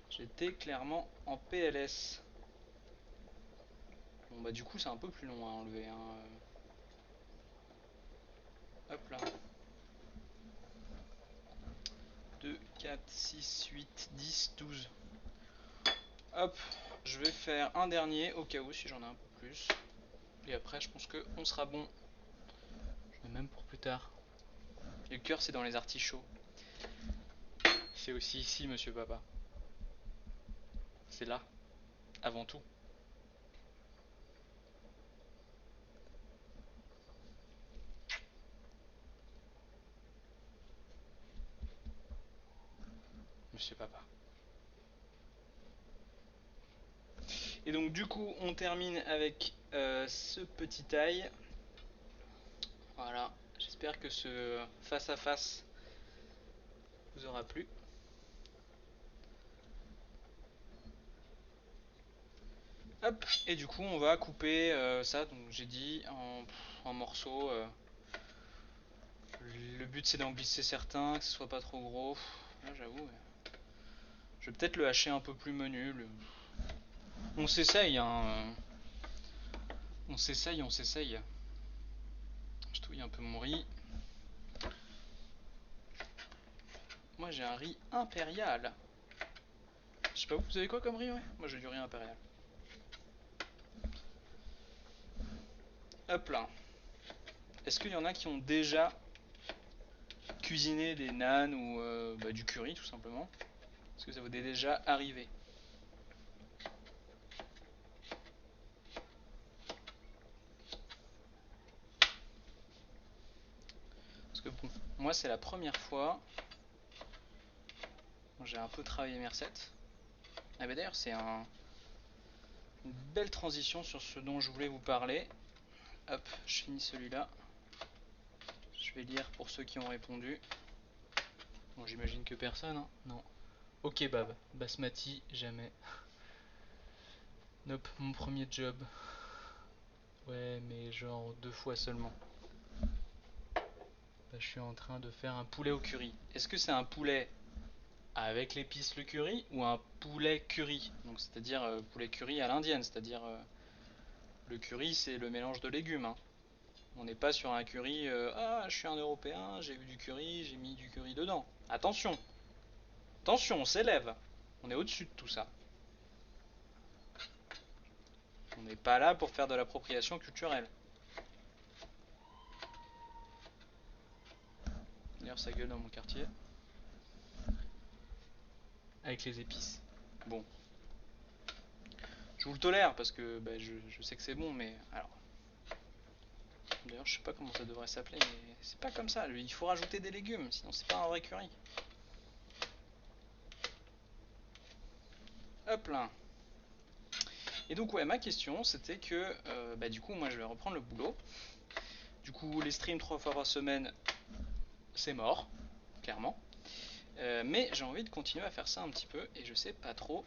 J'étais clairement en PLS. Bon bah du coup c'est un peu plus long à enlever. Hein. Hop là. 2, 4, 6, 8, 10, 12. Hop, je vais faire un dernier au cas où si j'en ai un peu plus. Et après je pense qu'on sera bon. Je mets même pour plus tard. Le cœur c'est dans les artichauts. C'est aussi ici monsieur papa. C'est là, avant tout. Monsieur papa. Et donc du coup on termine avec ce petit ail. Voilà, j'espère que ce face à face vous aura plu. Hop, et du coup on va couper ça, donc j'ai dit en morceaux. Le but c'est d'en glisser certains, que ce soit pas trop gros. Là j'avoue, je vais peut-être le hacher un peu plus menu. On s'essaye, hein. On s'essaye, on s'essaye. Je touille un peu mon riz. Moi j'ai un riz impérial. Je sais pas, vous avez quoi comme riz, ouais? Moi j'ai du riz impérial. Hop là. Est-ce qu'il y en a qui ont déjà cuisiné des nanes ou du curry tout simplement? Est-ce que ça vous est déjà arrivé? Parce que bon, moi c'est la première fois. J'ai un peu travaillé mes recettes. Ah bah d'ailleurs c'est une belle transition sur ce dont je voulais vous parler. Hop, je finis celui-là. Je vais lire pour ceux qui ont répondu. Bon, j'imagine que personne, hein. Non. Ok Bab, basmati, jamais. Nope, mon premier job. Ouais, mais genre 2 fois seulement. Bah, je suis en train de faire un poulet au curry. Est-ce que c'est un poulet avec l'épice le curry ou un poulet curry? Donc c'est-à-dire poulet curry à l'indienne, c'est-à-dire le curry c'est le mélange de légumes, hein. On n'est pas sur un curry ah je suis un Européen, j'ai eu du curry, j'ai mis du curry dedans. Attention, attention, on s'élève. On est au-dessus de tout ça. On n'est pas là pour faire de l'appropriation culturelle. D'ailleurs ça gueule dans mon quartier. Avec les épices. Bon. Je vous le tolère parce que bah, je sais que c'est bon, mais alors. D'ailleurs, je sais pas comment ça devrait s'appeler, mais c'est pas comme ça. Il faut rajouter des légumes, sinon c'est pas un vrai curry. Hop là. Et donc ouais, ma question c'était que bah, du coup moi je vais reprendre le boulot. Du coup les streams 3 fois par semaine c'est mort, clairement. Mais j'ai envie de continuer à faire ça un petit peu et je sais pas trop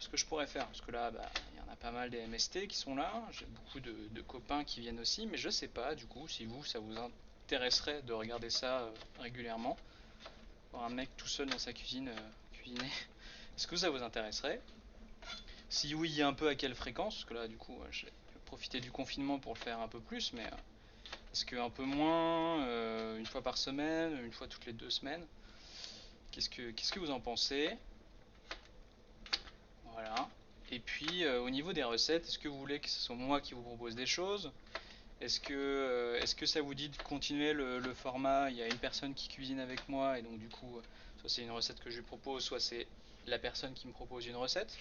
ce que je pourrais faire. Parce que là, bah, il y en a pas mal des MST qui sont là. J'ai beaucoup de copains qui viennent aussi, mais je sais pas du coup si vous, ça vous intéresserait de regarder ça régulièrement. Voir un mec tout seul dans sa cuisine cuisiner. Est-ce que ça vous intéresserait? Si oui, un peu à quelle fréquence? Parce que là, du coup, j'ai profité du confinement pour le faire un peu plus, mais est-ce que un peu moins, une fois par semaine, une fois toutes les 2 semaines? Qu'est-ce que vous en pensez? Voilà. Et puis au niveau des recettes, est-ce que vous voulez que ce soit moi qui vous propose des choses? Est-ce que ça vous dit de continuer le format? Il y a une personne qui cuisine avec moi et donc du coup, soit c'est une recette que je lui propose, soit c'est la personne qui me propose une recette.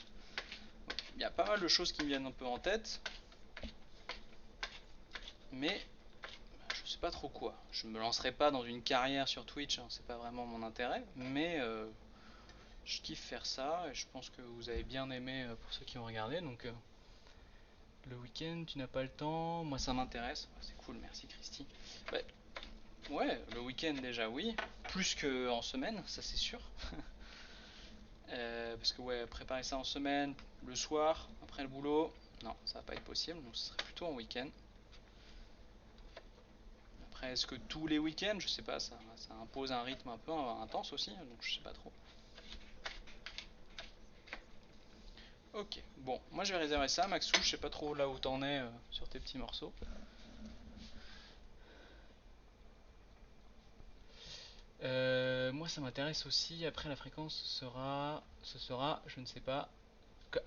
Il y a pas mal de choses qui me viennent un peu en tête, mais je sais pas trop quoi. Je me lancerai pas dans une carrière sur Twitch, hein, c'est pas vraiment mon intérêt, mais je kiffe faire ça et je pense que vous avez bien aimé pour ceux qui ont regardé. Donc le week-end, tu n'as pas le temps, moi ça m'intéresse. C'est cool, merci Christy. Bah, ouais, le week-end déjà oui, plus qu'en semaine, ça c'est sûr. Parce que ouais, préparer ça en semaine, le soir, après le boulot, non, ça va pas être possible, donc ce serait plutôt en week-end. Après, est-ce que tous les week-ends, je sais pas, ça impose un rythme un peu intense aussi, donc je sais pas trop. Ok, bon, moi je vais réserver ça. Maxou, je sais pas trop là où t'en es sur tes petits morceaux. Moi ça m'intéresse aussi. Après la fréquence ce sera, je ne sais pas.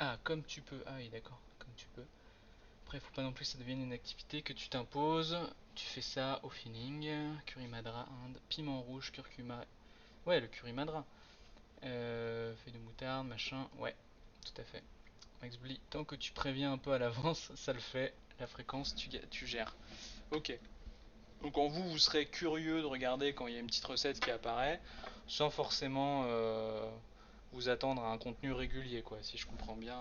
Ah, comme tu peux. Ah oui, d'accord, comme tu peux. Après, il faut pas non plus que ça devienne une activité que tu t'imposes. Tu fais ça au feeling. Curry madra, Inde, piment rouge, curcuma. Ouais, le curry madra. Feuille de moutarde, machin. Ouais, tout à fait. Max Bli, tant que tu préviens un peu à l'avance, ça le fait. La fréquence, tu gères. Ok. Donc en vous, vous serez curieux de regarder quand il y a une petite recette qui apparaît, sans forcément vous attendre à un contenu régulier, quoi, si je comprends bien.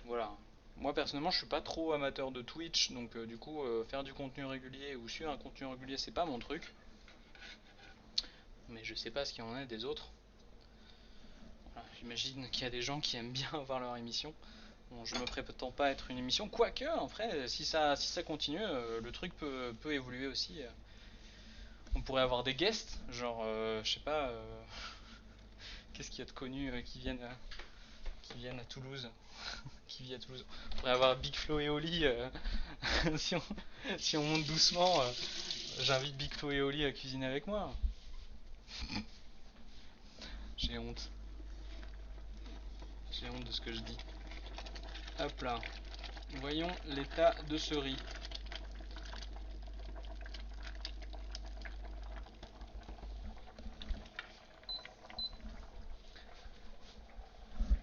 Voilà. Moi personnellement, je suis pas trop amateur de Twitch, donc du coup, faire du contenu régulier ou suivre un contenu régulier, c'est pas mon truc. Mais je sais pas ce qu'il y en a des autres. Voilà, j'imagine qu'il y a des gens qui aiment bien voir leur émission. Bon, je me prétends pas être une émission, quoique, en vrai, si ça continue, le truc peut évoluer aussi. On pourrait avoir des guests, genre, je sais pas, qu'est-ce qu'il y a de connu qui viennent à Toulouse, qui vit à Toulouse. On pourrait avoir Big Flo et Oli, si on monte doucement, j'invite Big Flo et Oli à cuisiner avec moi. J'ai honte, j'ai honte de ce que je dis. Hop là, voyons l'état de ce riz.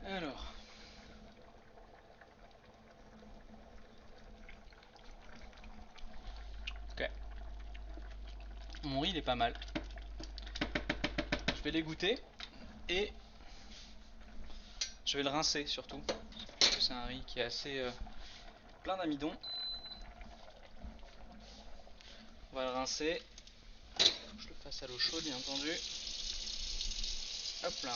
Alors, ok, mon riz il est pas mal. Je vais les goûter et je vais le rincer surtout. Parce que c'est un riz qui est assez plein d'amidon. On va le rincer. Faut que je le fasse à l'eau chaude, bien entendu. Hop là.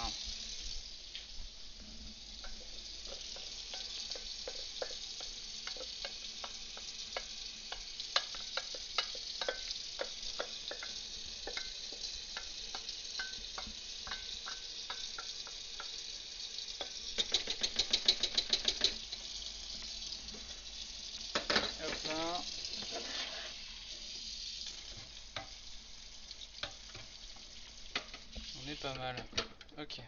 pas mal. Ok.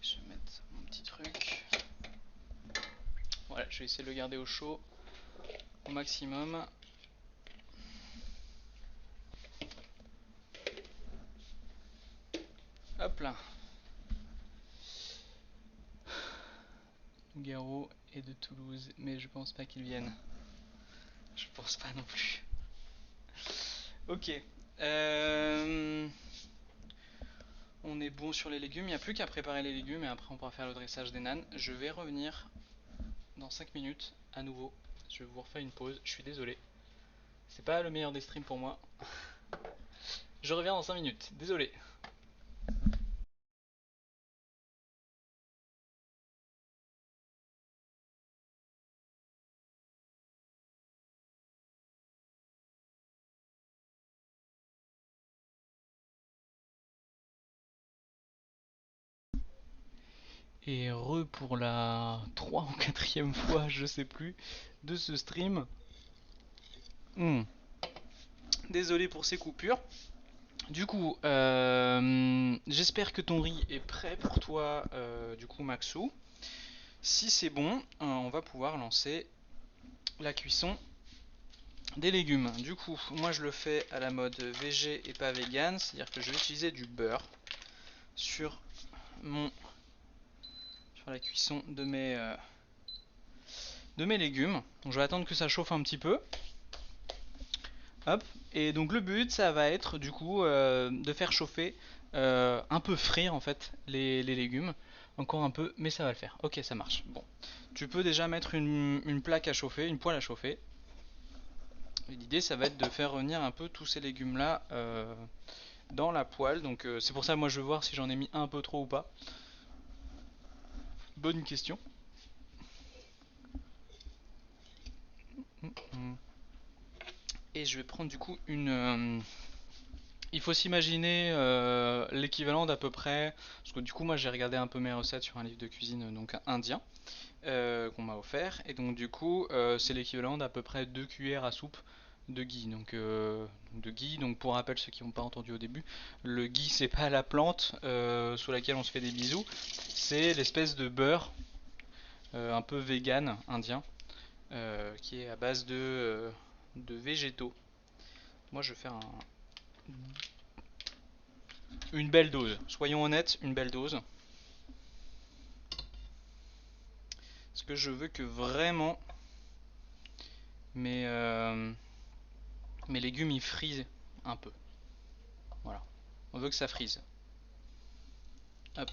Je vais mettre mon petit truc. Voilà, je vais essayer de le garder au chaud au maximum. Hop là. Nougaro est de Toulouse, mais je pense pas qu'ils viennent. Je pense pas non plus. Ok. On est bon sur les légumes. Il n'y a plus qu'à préparer les légumes et après on pourra faire le dressage des nanes. Je vais revenir dans 5 minutes à nouveau. Je vais vous refaire une pause. Je suis désolé. C'est pas le meilleur des streams pour moi. Je reviens dans 5 minutes. Désolé. Et pour la 3 ou 4e fois, je sais plus, de ce stream. Désolé pour ces coupures. Du coup, j'espère que ton riz est prêt pour toi, du coup, Maxou. Si c'est bon, on va pouvoir lancer la cuisson des légumes. Du coup, moi je le fais à la mode végé et pas vegan, c'est-à-dire que je vais utiliser du beurre sur la cuisson de mes légumes. Donc je vais attendre que ça chauffe un petit peu. Hop. Et donc le but, ça va être du coup de faire chauffer, un peu frire en fait les légumes. Encore un peu, mais ça va le faire. Ok, ça marche. Bon, tu peux déjà mettre une plaque à chauffer, une poêle à chauffer. L'idée, ça va être de faire revenir un peu tous ces légumes là dans la poêle. Donc c'est pour ça, moi je vais voir si j'en ai mis un peu trop ou pas. Bonne question. Et je vais prendre du coup il faut s'imaginer l'équivalent d'à peu près, parce que du coup moi j'ai regardé un peu mes recettes sur un livre de cuisine donc indien qu'on m'a offert, et donc du coup c'est l'équivalent d'à peu près 2 cuillères à soupe de ghee. Donc pour rappel, ceux qui n'ont pas entendu au début, le ghee c'est pas la plante sous laquelle on se fait des bisous, c'est l'espèce de beurre un peu vegan indien qui est à base de végétaux. Moi je vais faire une belle dose, soyons honnêtes, une belle dose. Parce que je veux que vraiment mes, mes légumes ils frisent un peu. Voilà. On veut que ça frise. Hop.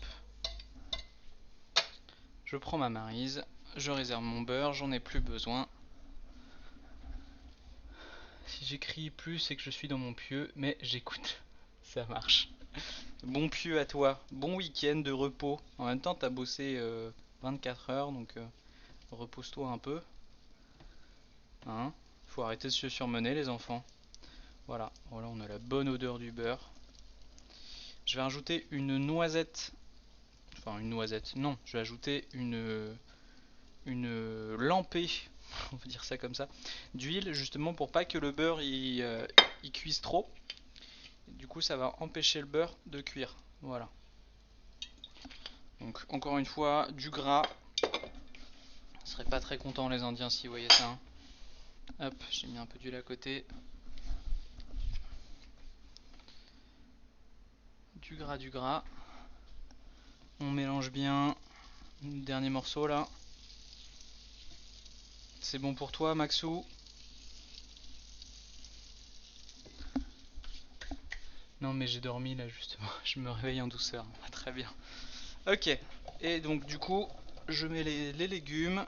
Je prends ma maryse. Je réserve mon beurre. J'en ai plus besoin. Si j'écris plus, c'est que je suis dans mon pieu. Mais j'écoute. Ça marche. Bon pieu à toi. Bon week-end de repos. En même temps, t'as bossé 24 heures. Donc repose-toi un peu. Hein. Faut arrêter de se surmener, les enfants. Voilà. Voilà, on a la bonne odeur du beurre. Je vais rajouter une noisette. Enfin, une noisette. Non, je vais ajouter une lampée, on va dire ça comme ça, d'huile, justement pour pas que le beurre il cuise trop. Du coup, ça va empêcher le beurre de cuire. Voilà. Donc, encore une fois, du gras. Ils seraient pas très contents, les Indiens, s'ils voyaient ça. Hein. Hop, j'ai mis un peu d'huile à côté. Du gras, du gras. On mélange bien. Dernier morceau là. C'est bon pour toi, Maxou? Non, mais j'ai dormi là, justement. Je me réveille en douceur. Très bien. Ok. Et donc, du coup, je mets les légumes.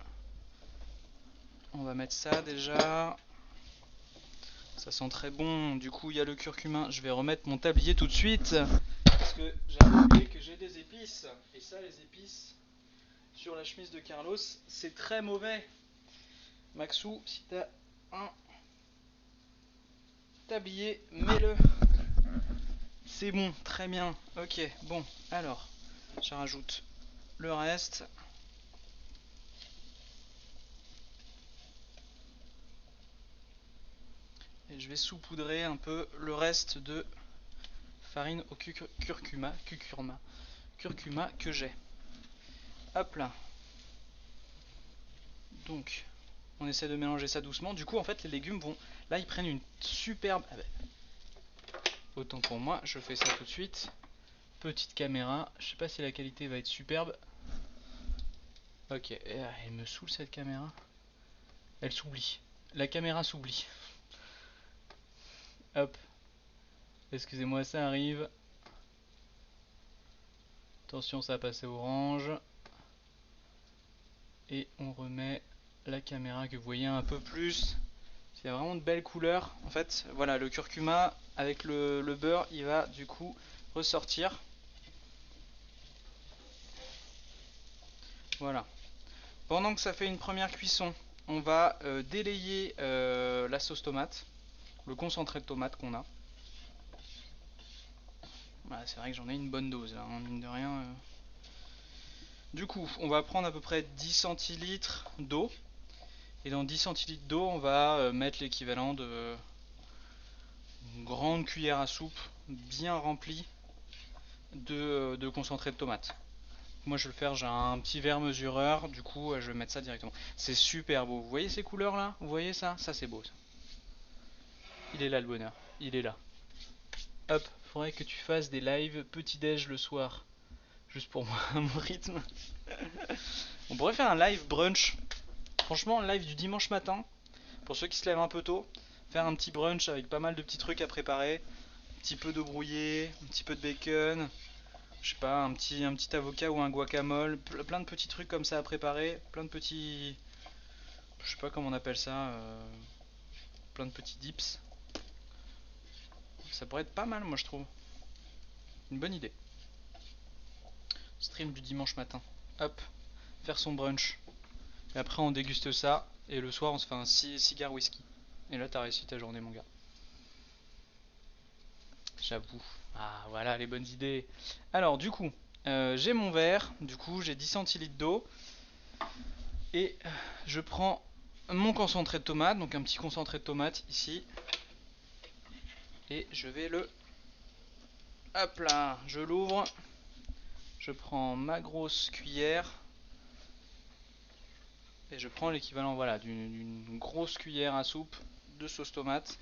On va mettre ça déjà. Ça sent très bon. Du coup, il y a le curcuma. Je vais remettre mon tablier tout de suite. Parce que j'avais oublié que j'ai des épices. Et ça, les épices, sur la chemise de Carlos, c'est très mauvais. Maxou, si t'as un tablier, mets-le. C'est bon, très bien. Ok, bon. Alors, je rajoute le reste. Et je vais saupoudrer un peu le reste de farine au curcuma que j'ai. Hop là. Donc, on essaie de mélanger ça doucement. Du coup, en fait, les légumes vont... Là, ils prennent une superbe... Ah ben, autant pour moi, je fais ça tout de suite. Petite caméra. Je sais pas si la qualité va être superbe. Ok, elle me saoule cette caméra. Elle s'oublie. La caméra s'oublie. Hop. Excusez-moi, ça arrive. Attention, ça a passé orange. Et on remet la caméra que vous voyez un peu plus. Il y a vraiment de belles couleurs. En fait, voilà, le curcuma avec le beurre, il va du coup ressortir. Voilà. Pendant que ça fait une première cuisson, on va délayer la sauce tomate, le concentré de tomate qu'on a. Voilà, c'est vrai que j'en ai une bonne dose là, hein, mine de rien. Du coup, on va prendre à peu près 10 centilitres d'eau. Et dans 10 centilitres d'eau, on va mettre l'équivalent de une grande cuillère à soupe bien remplie de concentré de tomate. Moi je vais le faire, j'ai un petit verre mesureur, du coup je vais mettre ça directement. C'est super beau, vous voyez ces couleurs là? Vous voyez ça? Ça c'est beau ça. Il est là le bonheur, il est là. Hop, faudrait que tu fasses des lives petit-déj le soir. Juste pour moi, à mon rythme. On pourrait faire un live brunch. Franchement, live du dimanche matin. Pour ceux qui se lèvent un peu tôt. Faire un petit brunch avec pas mal de petits trucs à préparer. Un petit peu d'eau brouillée, un petit peu de bacon. Je sais pas, un petit avocat ou un guacamole. Plein de petits trucs comme ça à préparer. Plein de petits... Je sais pas comment on appelle ça. Plein de petits dips. Ça pourrait être pas mal moi je trouve. Une bonne idée. Stream du dimanche matin. Hop, faire son brunch. Et après on déguste ça. Et le soir on se fait un cigare whisky. Et là t'as réussi ta journée mon gars. J'avoue. Ah voilà les bonnes idées. Alors du coup, j'ai mon verre. Du coup j'ai 10 centilitres d'eau. Et je prends mon concentré de tomate. Donc un petit concentré de tomate ici. Et je vais le... Hop là, je l'ouvre. Je prends ma grosse cuillère. Et je prends l'équivalent voilà, d'une grosse cuillère à soupe de sauce tomate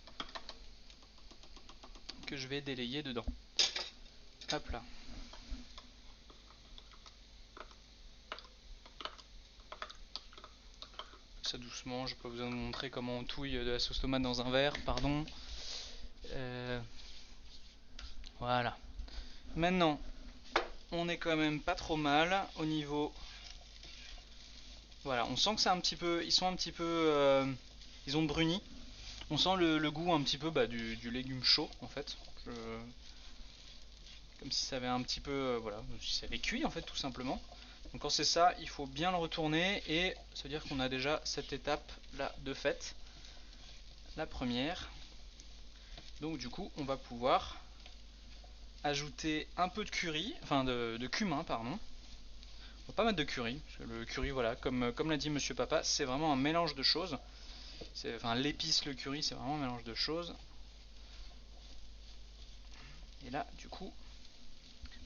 que je vais délayer dedans. Hop là. Ça doucement, je n'ai pas besoin de vous montrer comment on touille de la sauce tomate dans un verre, pardon. Voilà. Maintenant, on est quand même pas trop mal au niveau... Voilà, on sent que c'est un petit peu... Ils sont un petit peu... ils ont bruni. On sent le goût un petit peu du légume chaud en fait. Comme si ça avait un petit peu... voilà, si ça avait cuit en fait tout simplement. Donc quand c'est ça, il faut bien le retourner et se dire qu'on a déjà cette étape là de fait. La première. Donc du coup, on va pouvoir ajouter un peu de curry, enfin de cumin, pardon. On va pas mettre de curry, parce que le curry, voilà, comme l'a dit Monsieur Papa, c'est vraiment un mélange de choses. Enfin, l'épice, le curry, c'est vraiment un mélange de choses. Et là, du coup,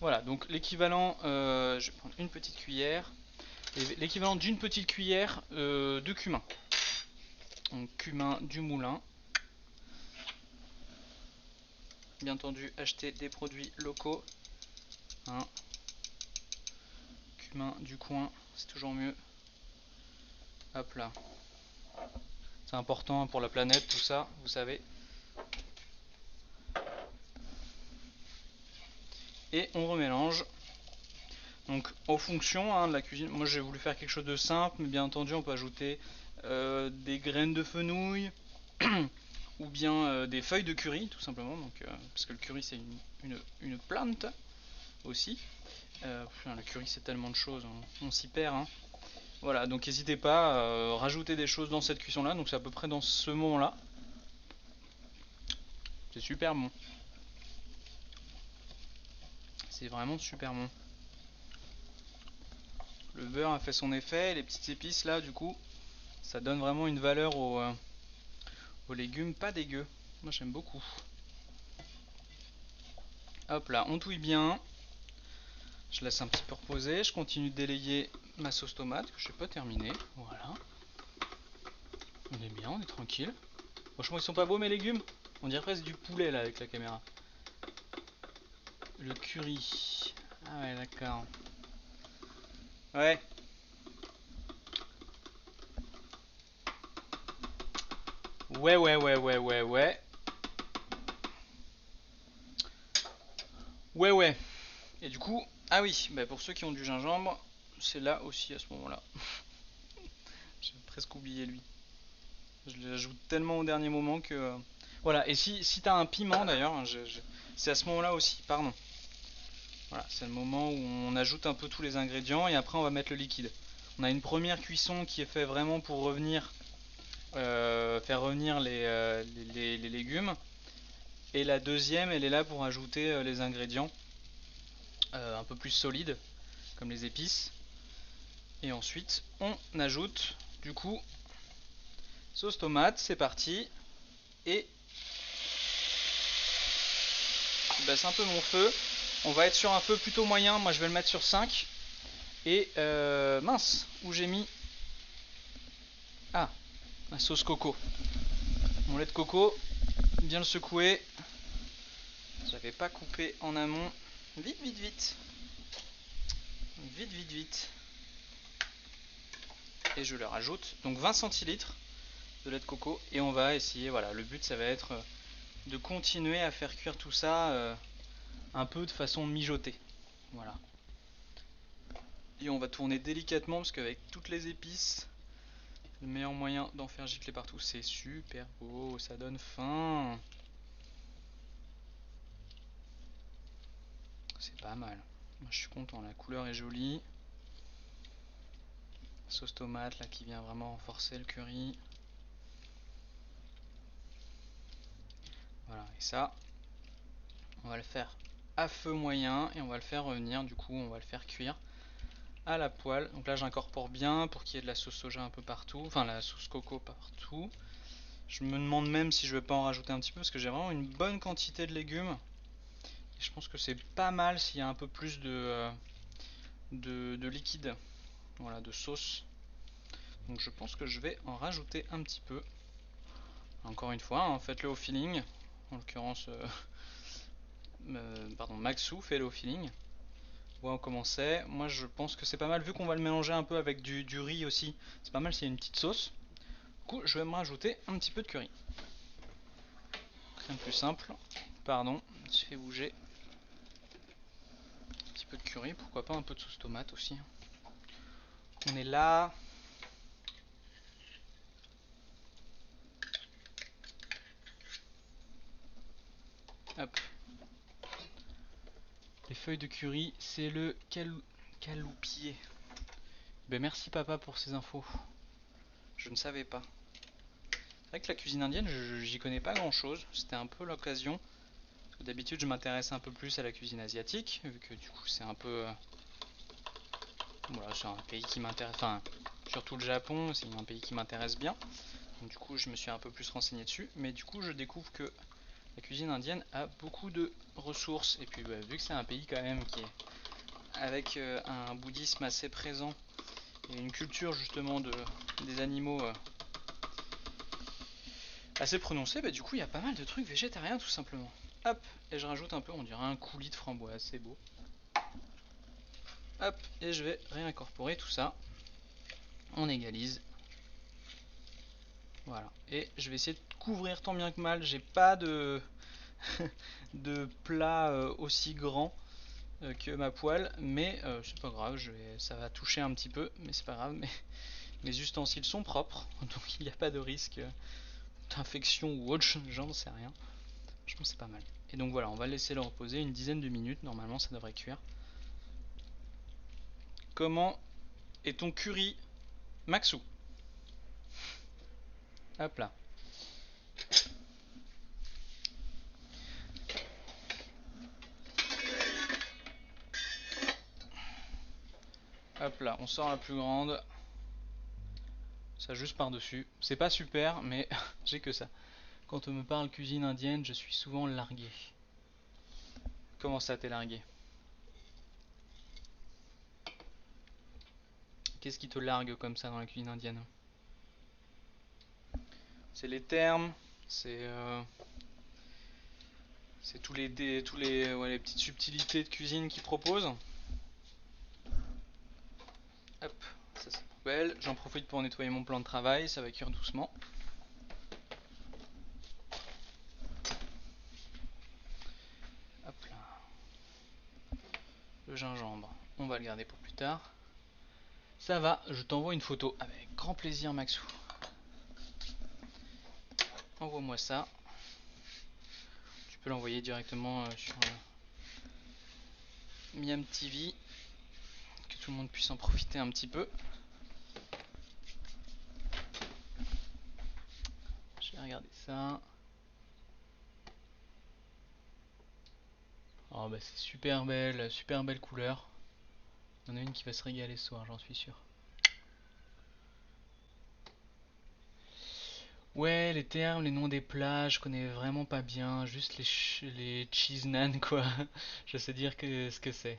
voilà, donc l'équivalent, je vais prendre une petite cuillère, l'équivalent d'une petite cuillère de cumin. Donc cumin du moulin. Bien entendu, acheter des produits locaux. Hein. Cumin du coin, c'est toujours mieux. Hop là. C'est important pour la planète, tout ça, vous savez. Et on remélange. Donc en fonction de la cuisine, moi j'ai voulu faire quelque chose de simple, mais bien entendu on peut ajouter des graines de fenouil ou bien des feuilles de curry tout simplement, donc, parce que le curry c'est une plante aussi. Le curry c'est tellement de choses, on s'y perd. Hein. Voilà, donc n'hésitez pas à rajouter des choses dans cette cuisson là, donc c'est à peu près dans ce moment là. C'est super bon. C'est vraiment super bon. Le beurre a fait son effet, les petites épices là du coup, ça donne vraiment une valeur aux légumes, pas dégueu. Moi j'aime beaucoup. Hop là, on touille bien. Je laisse un petit peu reposer. Je continue de délayer ma sauce tomate que je n'ai pas terminée. Voilà. On est bien, on est tranquille. Franchement, ils sont pas beaux mes légumes. On dirait presque du poulet là avec la caméra. Le curry. Ah ouais, d'accord. Ouais. Ouais, ouais, ouais, ouais, ouais, ouais. Ouais, ouais. Et du coup, ah oui, bah pour ceux qui ont du gingembre, c'est là aussi à ce moment-là. J'ai presque oublié lui. Je l'ajoute tellement au dernier moment que. Voilà, et si t'as un piment d'ailleurs, hein, c'est à ce moment-là aussi, pardon. Voilà, c'est le moment où on ajoute un peu tous les ingrédients et après on va mettre le liquide. On a une première cuisson qui est faite vraiment pour revenir, faire revenir les légumes. Et la deuxième, elle est là pour ajouter les ingrédients un peu plus solides, comme les épices. Et ensuite, on ajoute du coup sauce tomate, c'est parti. Et je baisse un peu mon feu. On va être sur un feu plutôt moyen, moi je vais le mettre sur 5. Et mince, où j'ai mis. Ah, la sauce coco. Mon lait de coco, bien le secouer. J'avais pas coupé en amont. Vite, vite, vite. Vite, vite, vite. Et je le rajoute. Donc 20 centilitres de lait de coco. Et on va essayer, voilà, le but ça va être de continuer à faire cuire tout ça un peu de façon mijotée. Voilà. Et on va tourner délicatement parce qu'avec toutes les épices, le meilleur moyen d'en faire gicler partout. C'est super beau, ça donne faim. C'est pas mal. Moi je suis content, la couleur est jolie. Sauce tomate là qui vient vraiment renforcer le curry. Voilà, et ça, on va le faire à feu moyen et on va le faire revenir, du coup on va le faire cuire à la poêle. Donc là j'incorpore bien pour qu'il y ait de la sauce soja un peu partout, enfin la sauce coco partout. Je me demande même si je vais pas en rajouter un petit peu parce que j'ai vraiment une bonne quantité de légumes. Et je pense que c'est pas mal s'il y a un peu plus de liquide, voilà, de sauce. Donc je pense que je vais en rajouter un petit peu. Encore une fois, hein, faites-le au feeling. En l'occurrence, pardon, Maxou fait le au feeling. Voilà comment c'est. Moi je pense que c'est pas mal vu qu'on va le mélanger un peu avec du riz aussi. C'est pas mal s'il y a une petite sauce. Du coup je vais me rajouter un petit peu de curry. Rien de plus simple. Pardon, je fais bouger. Un petit peu de curry, pourquoi pas un peu de sauce tomate aussi. On est là. Hop. Les feuilles de curry, c'est le caloupier. Ben merci papa pour ces infos. Je ne savais pas. C'est vrai que la cuisine indienne, j'y connais pas grand chose. C'était un peu l'occasion. D'habitude, je m'intéresse un peu plus à la cuisine asiatique, vu que du coup, c'est un peu. Voilà, c'est un pays qui m'intéresse. Enfin, surtout le Japon, c'est un pays qui m'intéresse bien. Donc, du coup, je me suis un peu plus renseigné dessus. Mais du coup, je découvre que la cuisine indienne a beaucoup de ressources. Et puis, bah, vu que c'est un pays quand même qui est avec un bouddhisme assez présent et une culture justement des animaux assez prononcée, bah, du coup, il y a pas mal de trucs végétariens tout simplement. Hop, et je rajoute un peu, on dirait un coulis de framboise, c'est beau. Hop, et je vais réincorporer tout ça. On égalise. Voilà. Et je vais essayer de couvrir tant bien que mal. J'ai pas de, de plat aussi grand que ma poêle, mais c'est pas grave, ça va toucher un petit peu, mais c'est pas grave. Mais mes ustensiles sont propres, donc il n'y a pas de risque d'infection ou autre, j'en sais rien. Je pense que c'est pas mal. Et donc voilà, on va laisser le reposer une dizaine de minutes, normalement ça devrait cuire. Comment est ton curry, Maxou? Hop là. Hop là, on sort la plus grande. Ça juste par dessus. C'est pas super, mais j'ai que ça. Quand on me parle cuisine indienne, je suis souvent largué. Comment ça, t'es largué? Qu'est-ce qui te largue comme ça dans la cuisine indienne? C'est les termes, c'est ouais, les petites subtilités de cuisine qu'ils proposent. Hop, ça c'est poubelle. J'en profite pour nettoyer mon plan de travail, ça va cuire doucement. Hop là. Le gingembre, on va le garder pour plus tard. Ça va, je t'envoie une photo avec grand plaisir, Maxou. Envoie-moi ça. Tu peux l'envoyer directement sur Miam TV, que tout le monde puisse en profiter un petit peu. Je vais regarder ça. Oh bah c'est super belle couleur. Il y en a une qui va se régaler ce soir, j'en suis sûr. Ouais, les termes, les noms des plats, je connais vraiment pas bien. Juste les cheese naan quoi. Je sais dire ce que c'est.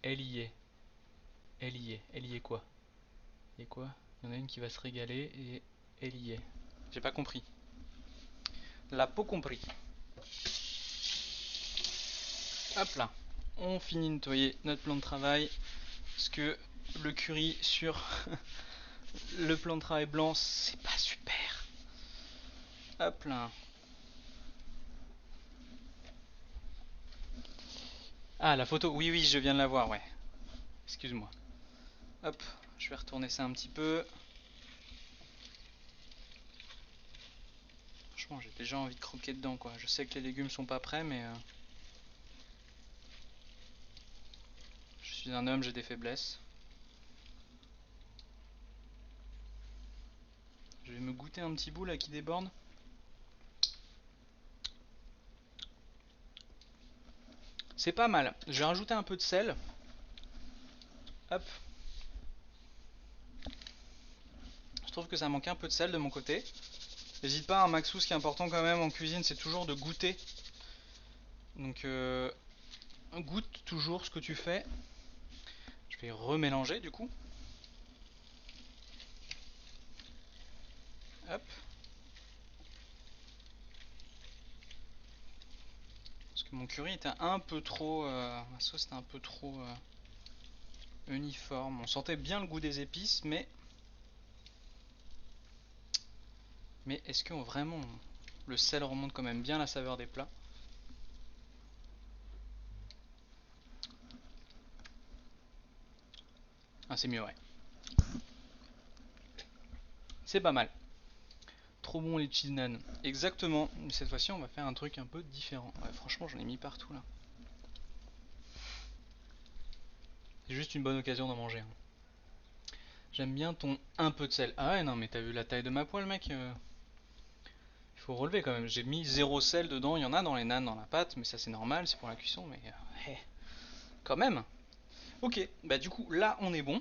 Elle y est. Elle y est. Elle y est quoi? Il y est quoi? Il y en a une qui va se régaler et elle y est. J'ai pas compris. La peau compris. Hop là. On finit de nettoyer notre plan de travail. Parce que le curry sur le plan de travail blanc, c'est pas super. Hop là. Ah, la photo. Oui, oui, je viens de la voir, ouais. Excuse-moi. Hop, je vais retourner ça un petit peu. Franchement, j'ai déjà envie de croquer dedans, quoi. Je sais que les légumes sont pas prêts, mais je suis un homme, j'ai des faiblesses. Je vais me goûter un petit bout là qui déborde. C'est pas mal. Je vais rajouter un peu de sel. Hop. Je trouve que ça manque un peu de sel de mon côté. N'hésite pas, hein, Maxou, ce qui est important quand même en cuisine, c'est toujours de goûter. Donc, goûte toujours ce que tu fais. Je vais remélanger du coup. Hop. Parce que mon curry était un peu trop. Ma sauce était un peu trop uniforme. On sentait bien le goût des épices, mais. Mais est-ce que vraiment le sel remonte quand même bien la saveur des plats? Ah, c'est mieux, ouais. C'est pas mal. Trop bon les cheese naan. Exactement. Cette fois-ci, on va faire un truc un peu différent. Ouais, franchement, j'en ai mis partout là. C'est juste une bonne occasion d'en manger, hein. J'aime bien ton un peu de sel. Ah ouais, non, mais t'as vu la taille de ma poêle, mec? Il faut relever quand même. J'ai mis zéro sel dedans. Il y en a dans les naans, dans la pâte, mais ça c'est normal, c'est pour la cuisson. Mais quand même. Ok, bah du coup, là on est bon.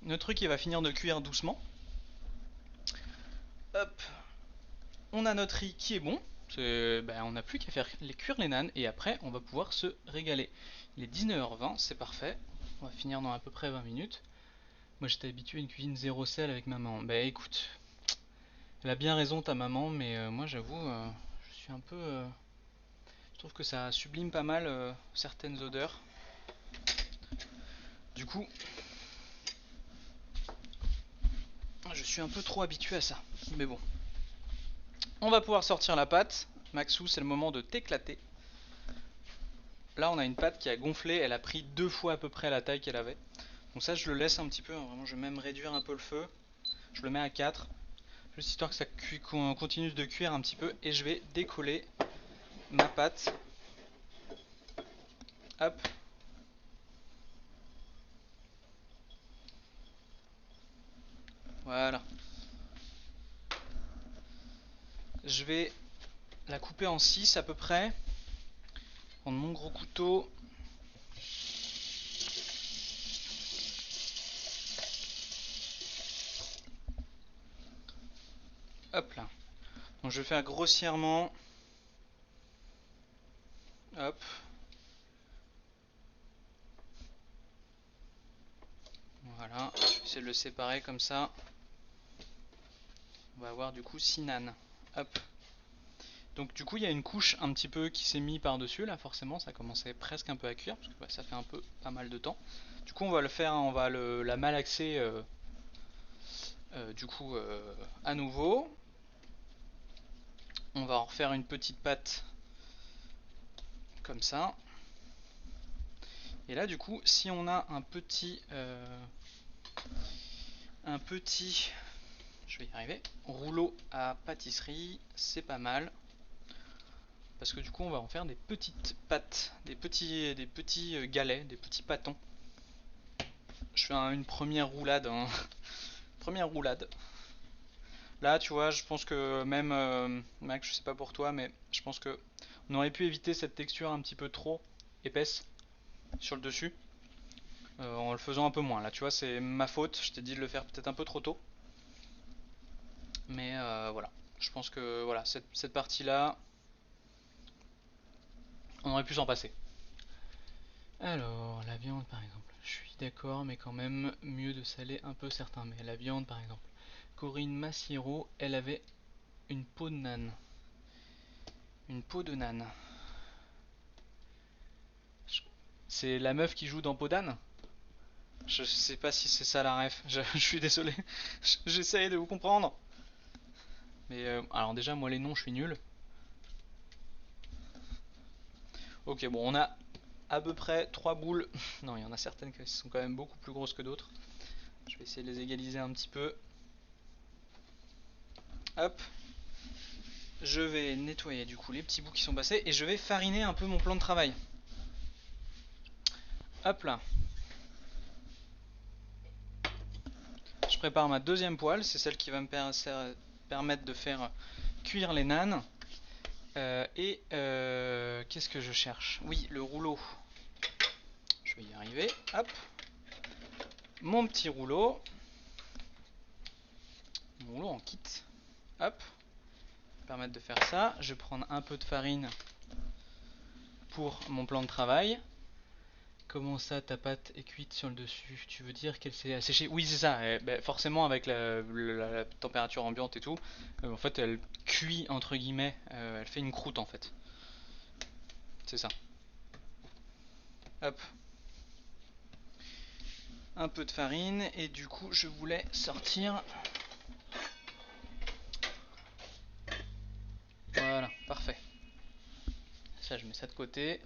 Notre truc il va finir de cuire doucement. Hop, on a notre riz qui est bon. On n'a plus qu'à faire cuire les naans et après on va pouvoir se régaler. Il est 19h20, c'est parfait. On va finir dans à peu près 20 minutes. Moi j'étais habitué à une cuisine zéro sel avec maman. Bah écoute, elle a bien raison ta maman, mais moi j'avoue, je suis un peu. Je trouve que ça sublime pas mal certaines odeurs. Du coup, je suis un peu trop habitué à ça. Mais bon, on va pouvoir sortir la pâte. Maxou, c'est le moment de t'éclater. Là, on a une pâte qui a gonflé. Elle a pris 2 fois à peu près la taille qu'elle avait. Donc ça, je le laisse un petit peu. Vraiment, je vais même réduire un peu le feu. Je le mets à 4. Juste histoire que ça continue de cuire un petit peu. Et je vais décoller ma pâte. Hop. Voilà. Je vais la couper en 6 à peu près. Prendre mon gros couteau. Hop là. Donc je vais faire grossièrement. Hop. Voilà, je vais essayer de le séparer comme ça. On va avoir du coup 6 nanes. Hop. Donc du coup il y a une couche un petit peu qui s'est mis par dessus là, forcément ça commençait presque un peu à cuire parce que ça fait un peu pas mal de temps. Du coup on va le faire, on va la malaxer du coup à nouveau. On va en refaire une petite pâte comme ça. Et là du coup si on a un petit, je vais y arriver, rouleau à pâtisserie, c'est pas mal. Parce que du coup on va en faire des petites pâtes, des petits galets, des petits pâtons. Je fais une première roulade, hein. Première roulade. Là tu vois, je pense que même Mac, je sais pas pour toi, mais je pense que on aurait pu éviter cette texture un petit peu trop épaisse sur le dessus, en le faisant un peu moins. Là tu vois, c'est ma faute, je t'ai dit de le faire peut-être un peu trop tôt. Mais voilà, je pense que voilà, cette partie là, on aurait pu s'en passer. Alors, la viande par exemple, je suis d'accord, mais quand même mieux de saler un peu certains. Mais la viande par exemple, Corinne Massiero, elle avait une peau de nane. Une peau de nane. C'est la meuf qui joue dans Peau d'âne? Je sais pas si c'est ça la ref, je suis désolé. J'essaye de vous comprendre. Mais alors déjà, moi les noms, je suis nul. Ok, bon, on a à peu près 3 boules. Non, il y en a certaines qui sont quand même beaucoup plus grosses que d'autres. Je vais essayer de les égaliser un petit peu. Hop. Je vais nettoyer du coup les petits bouts qui sont passés et je vais fariner un peu mon plan de travail. Hop là. Je prépare ma deuxième poêle, c'est celle qui va me permettre de faire cuire les nanes. Qu'est-ce que je cherche? Oui, le rouleau. Je vais y arriver. Hop. Mon petit rouleau. Mon rouleau en kit. Hop. Permettre de faire ça. Je vais prendre un peu de farine pour mon plan de travail. Comment ça, ta pâte est cuite sur le dessus? Tu veux dire qu'elle s'est asséchée? Oui, c'est ça. Forcément, avec la température ambiante et tout, en fait, elle cuit entre guillemets. Elle fait une croûte en fait. C'est ça. Hop. Un peu de farine et du coup, je voulais sortir. Voilà, parfait. Ça, je mets ça de côté.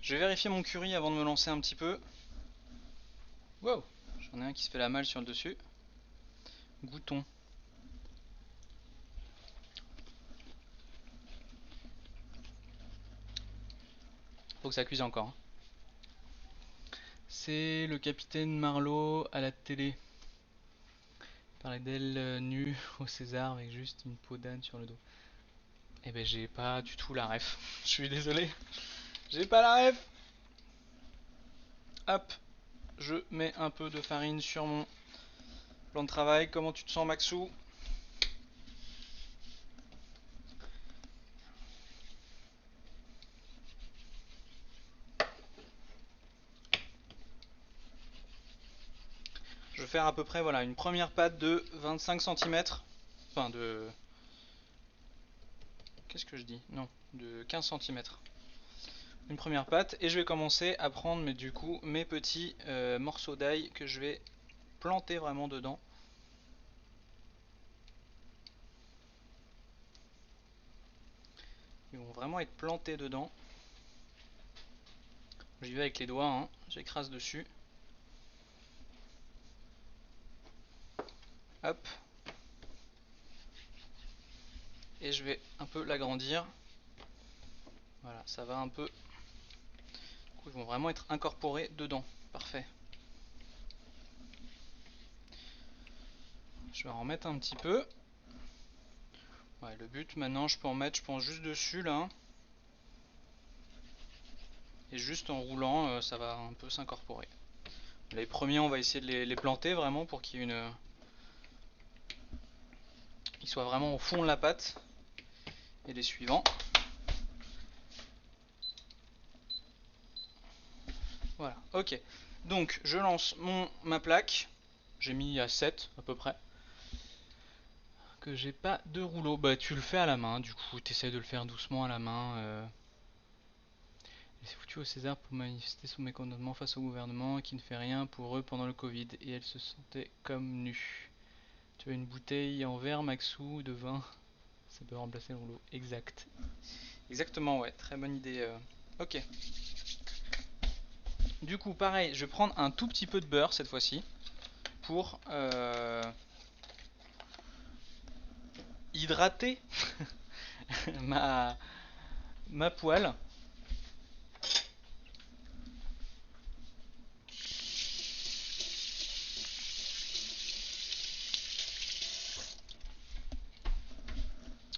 Je vais vérifier mon curry avant de me lancer un petit peu. Wow, j'en ai un qui se fait la malle sur le dessus. Goûtons. Faut que ça cuise encore, hein. C'est le capitaine Marlowe à la télé. Il parlait d'elle nue au César avec juste une peau d'âne sur le dos. Eh ben j'ai pas du tout la ref. Je suis désolé. J'ai pas la ref. Hop. Je mets un peu de farine sur mon plan de travail. Comment tu te sens, Maxou? Je vais faire à peu près voilà, une première pâte de 25 cm. Enfin de... Qu'est-ce que je dis? Non, de 15 cm. Une première pâte. Et je vais commencer à prendre mais, du coup mes petits morceaux d'ail que je vais planter vraiment dedans. Ils vont vraiment être plantés dedans. J'y vais avec les doigts, hein. J'écrase dessus. Hop. Et je vais un peu l'agrandir. Voilà, ça va un peu. Du coup, ils vont vraiment être incorporés dedans. Parfait. Je vais en remettre un petit peu. Ouais, le but maintenant, je peux en mettre, je pense, juste dessus là. Et juste en roulant, ça va un peu s'incorporer. Les premiers, on va essayer de les planter vraiment pour qu'il y ait une. Qu'ils soient vraiment au fond de la pâte. et les suivants. Voilà, ok. Donc je lance ma plaque. J'ai mis à 7 à peu près. Que j'ai pas de rouleau. Bah tu le fais à la main, du coup t'essayes de le faire doucement à la main. C'est foutu au César pour manifester son mécontentement face au gouvernement qui ne fait rien pour eux pendant le Covid. Et elle se sentait comme nue. Tu as une bouteille en verre Maxou de vin. Ça peut remplacer le rouleau. Exact. Exactement, ouais, très bonne idée. Ok. Du coup, pareil, je vais prendre un tout petit peu de beurre cette fois-ci pour hydrater ma, ma poêle.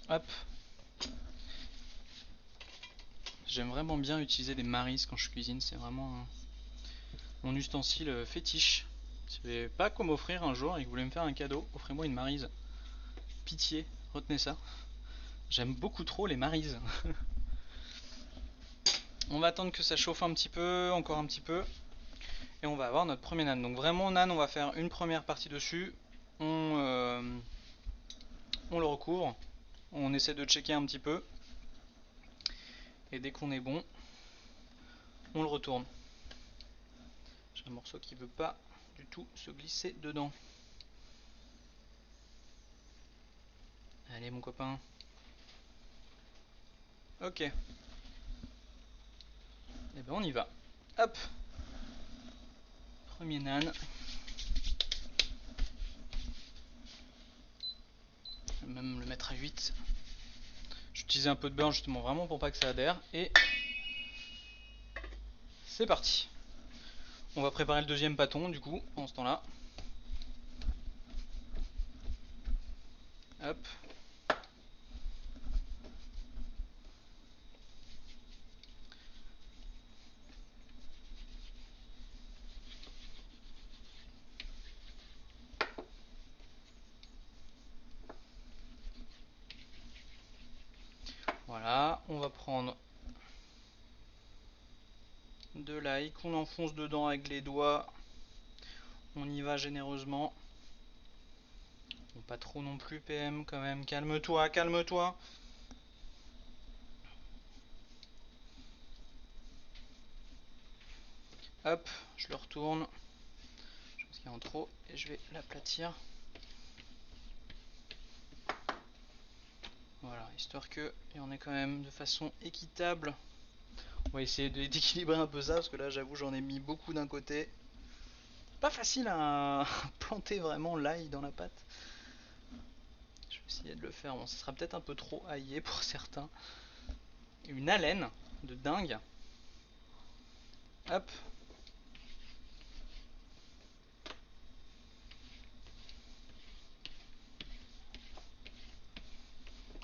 Hop. J'aime vraiment bien utiliser des marises quand je cuisine, c'est vraiment mon ustensile fétiche. Si vous n'avez pas quoi m'offrir un jour et que vous voulez me faire un cadeau, offrez-moi une maryse. Pitié, retenez ça. J'aime beaucoup trop les marises. On va attendre que ça chauffe un petit peu, encore un petit peu. Et on va avoir notre premier nan. Donc vraiment nan, on va faire une première partie dessus. On le recouvre. On essaie de checker un petit peu. Et dès qu'on est bon, on le retourne. J'ai un morceau qui veut pas du tout se glisser dedans. Allez mon copain. Ok. Et ben on y va. Hop. Premier nan. Je vais même le mettre à 8. J'utilisais un peu de beurre justement vraiment pour pas que ça adhère. Et c'est parti. On va préparer le deuxième pâton du coup en ce temps là. Hop. Voilà, on va prendre de l'ail qu'on enfonce dedans avec les doigts. On y va généreusement. Bon, pas trop non plus PM quand même. Calme-toi, calme-toi. Hop, je le retourne. Je pense qu'il y a en trop et je vais l'aplatir. Voilà, histoire qu'il y en ait quand même de façon équitable. On va essayer d'équilibrer un peu ça parce que là j'avoue j'en ai mis beaucoup d'un côté. Pas facile à planter vraiment l'ail dans la pâte. Je vais essayer de le faire. Bon, ça sera peut-être un peu trop aillé pour certains. Une haleine de dingue. Hop.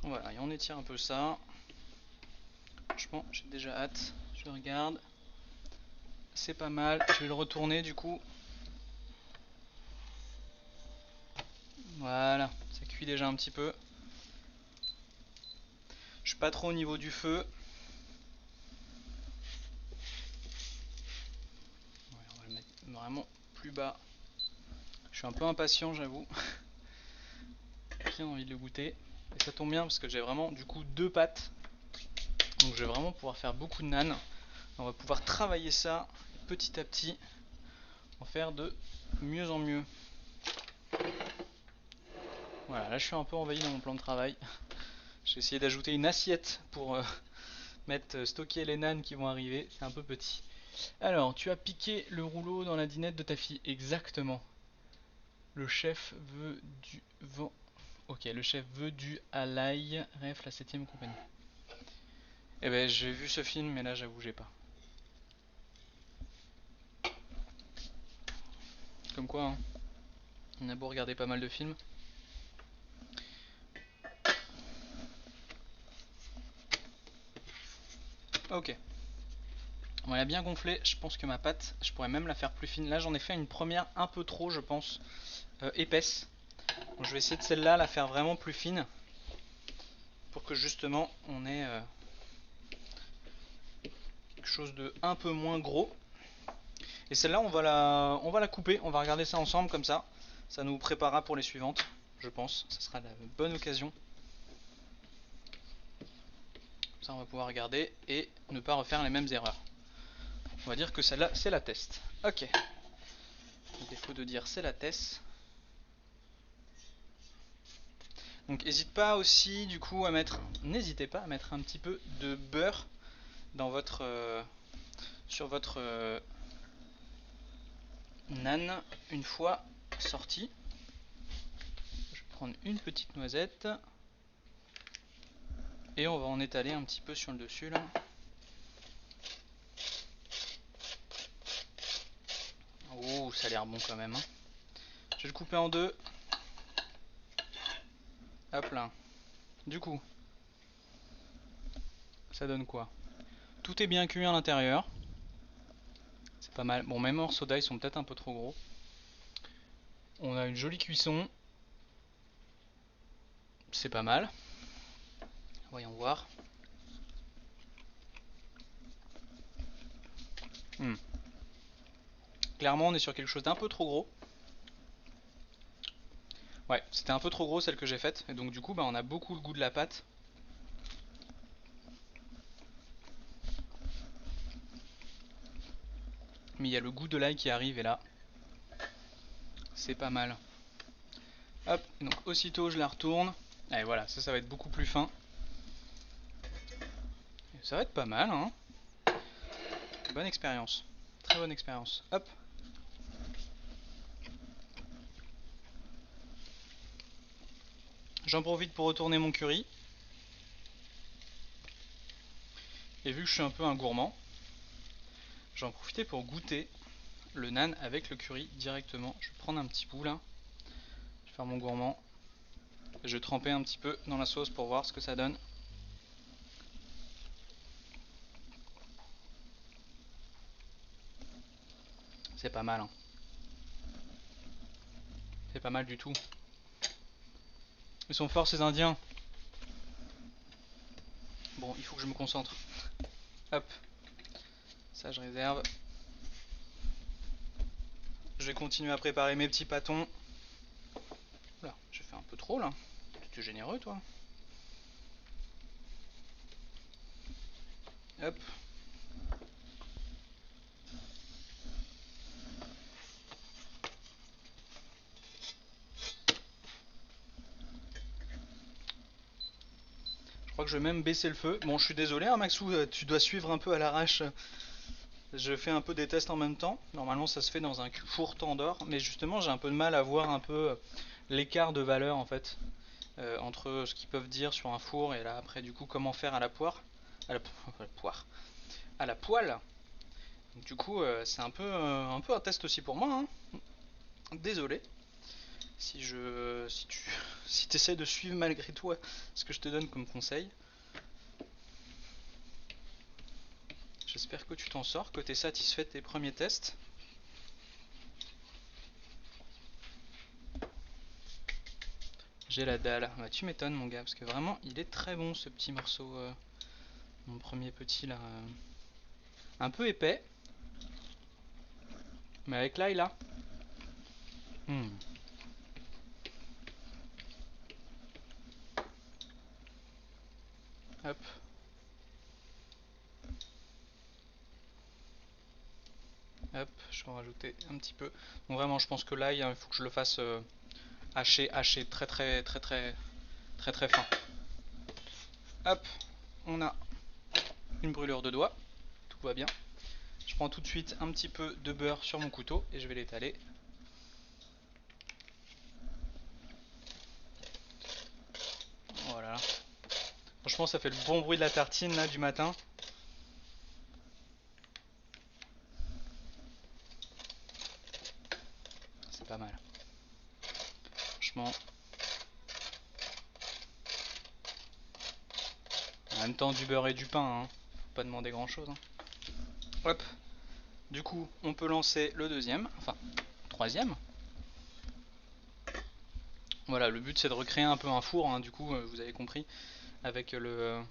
Voilà, et on étire un peu ça. Franchement, j'ai déjà hâte. Je regarde. C'est pas mal. Je vais le retourner du coup. Voilà, ça cuit déjà un petit peu. Je suis pas trop au niveau du feu. Ouais, on va le mettre vraiment plus bas. Je suis un peu impatient, j'avoue. J'ai envie de le goûter. Et ça tombe bien parce que j'ai vraiment du coup deux pâtes. Donc je vais vraiment pouvoir faire beaucoup de nan. On va pouvoir travailler ça petit à petit. En faire de mieux en mieux. Voilà, là je suis un peu envahi dans mon plan de travail. J'ai essayé d'ajouter une assiette pour stocker les nanes qui vont arriver. C'est un peu petit. Alors, tu as piqué le rouleau dans la dinette de ta fille. Exactement. Le chef veut du vent. Ok, le chef veut du à l'ail. Ref, la 7ème compagnie. Eh ben, j'ai vu ce film, mais là, j'avoue, j'ai pas. Comme quoi, hein. On a beau regarder pas mal de films. Ok. On l'a bien gonflé. Je pense que ma pâte, je pourrais même la faire plus fine. Là, j'en ai fait une première un peu trop, je pense, épaisse. Donc, je vais essayer de celle-là, la faire vraiment plus fine. pour que justement on ait quelque chose de un peu moins gros. Et celle-là on va la couper, on va regarder ça ensemble comme ça. Ça nous préparera pour les suivantes, je pense. Ça sera la bonne occasion. Ça on va pouvoir regarder et ne pas refaire les mêmes erreurs. On va dire que celle-là c'est la test. Ok. Le défaut de dire c'est la test. Donc n'hésitez pas aussi du coup à mettre, n'hésitez pas à mettre un petit peu de beurre dans votre sur votre nan une fois sorti. Je vais prendre une petite noisette et on va en étaler un petit peu sur le dessus là. Oh, ça a l'air bon quand même, hein. Je vais le couper en deux. Hop là. Du coup, ça donne quoi? Tout est bien cuit à l'intérieur. C'est pas mal. Bon, mes morceaux d'ail sont peut-être un peu trop gros. On a une jolie cuisson. C'est pas mal. Voyons voir. Clairement, on est sur quelque chose d'un peu trop gros. Ouais, c'était un peu trop gros celle que j'ai faite. Et donc du coup, bah, on a beaucoup le goût de la pâte. Mais il y a le goût de l'ail qui arrive et là, c'est pas mal. Hop, donc aussitôt je la retourne. Et voilà, ça va être beaucoup plus fin. Et ça va être pas mal, hein. Bonne expérience. Très bonne expérience. Hop. J'en profite pour retourner mon curry. Et vu que je suis un peu un gourmand, j'en profite pour goûter le nan avec le curry directement. Je vais prendre un petit bout là. Je vais faire mon gourmand. Je vais tremper un petit peu dans la sauce pour voir ce que ça donne. C'est pas mal, hein. C'est pas mal du tout. Ils sont forts ces indiens. Bon, il faut que je me concentre. Hop. Ça je réserve. Je vais continuer à préparer mes petits pâtons. Là, j'ai fait un peu trop là. Tu es généreux toi. Hop. Je crois que je vais même baisser le feu. Bon, je suis désolé, hein, Maxou, tu dois suivre un peu à l'arrache. Je fais un peu des tests en même temps. Normalement, ça se fait dans un four Tandoor, mais justement, j'ai un peu de mal à voir un peu l'écart de valeur en fait entre ce qu'ils peuvent dire sur un four et là après du coup comment faire à la poire, à la, à la poire, à la poêle. Donc, du coup, c'est un peu un test aussi pour moi, hein. Désolé si tu si essaies de suivre malgré toi ce que je te donne comme conseil. J'espère que tu t'en sors, que tu es satisfait de tes premiers tests. J'ai la dalle. Bah, tu m'étonnes mon gars, parce que vraiment il est très bon ce petit morceau. Mon premier petit là. Un peu épais. Mais avec l'ail là. Hmm. Hop. Hop, je vais en rajouter un petit peu. Bon vraiment je pense que l'ail, hein, il faut que je le fasse hacher très très très très très très fin. Hop, on a une brûlure de doigts. Tout va bien. Je prends tout de suite un petit peu de beurre sur mon couteau et je vais l'étaler. Voilà. Franchement ça fait le bon bruit de la tartine là du matin. C'est pas mal. Franchement. En même temps du beurre et du pain, hein. Faut pas demander grand chose, hein. Hop. Du coup on peut lancer le deuxième, enfin troisième. Voilà, le but c'est de recréer un peu un four, hein, du coup vous avez compris. avec le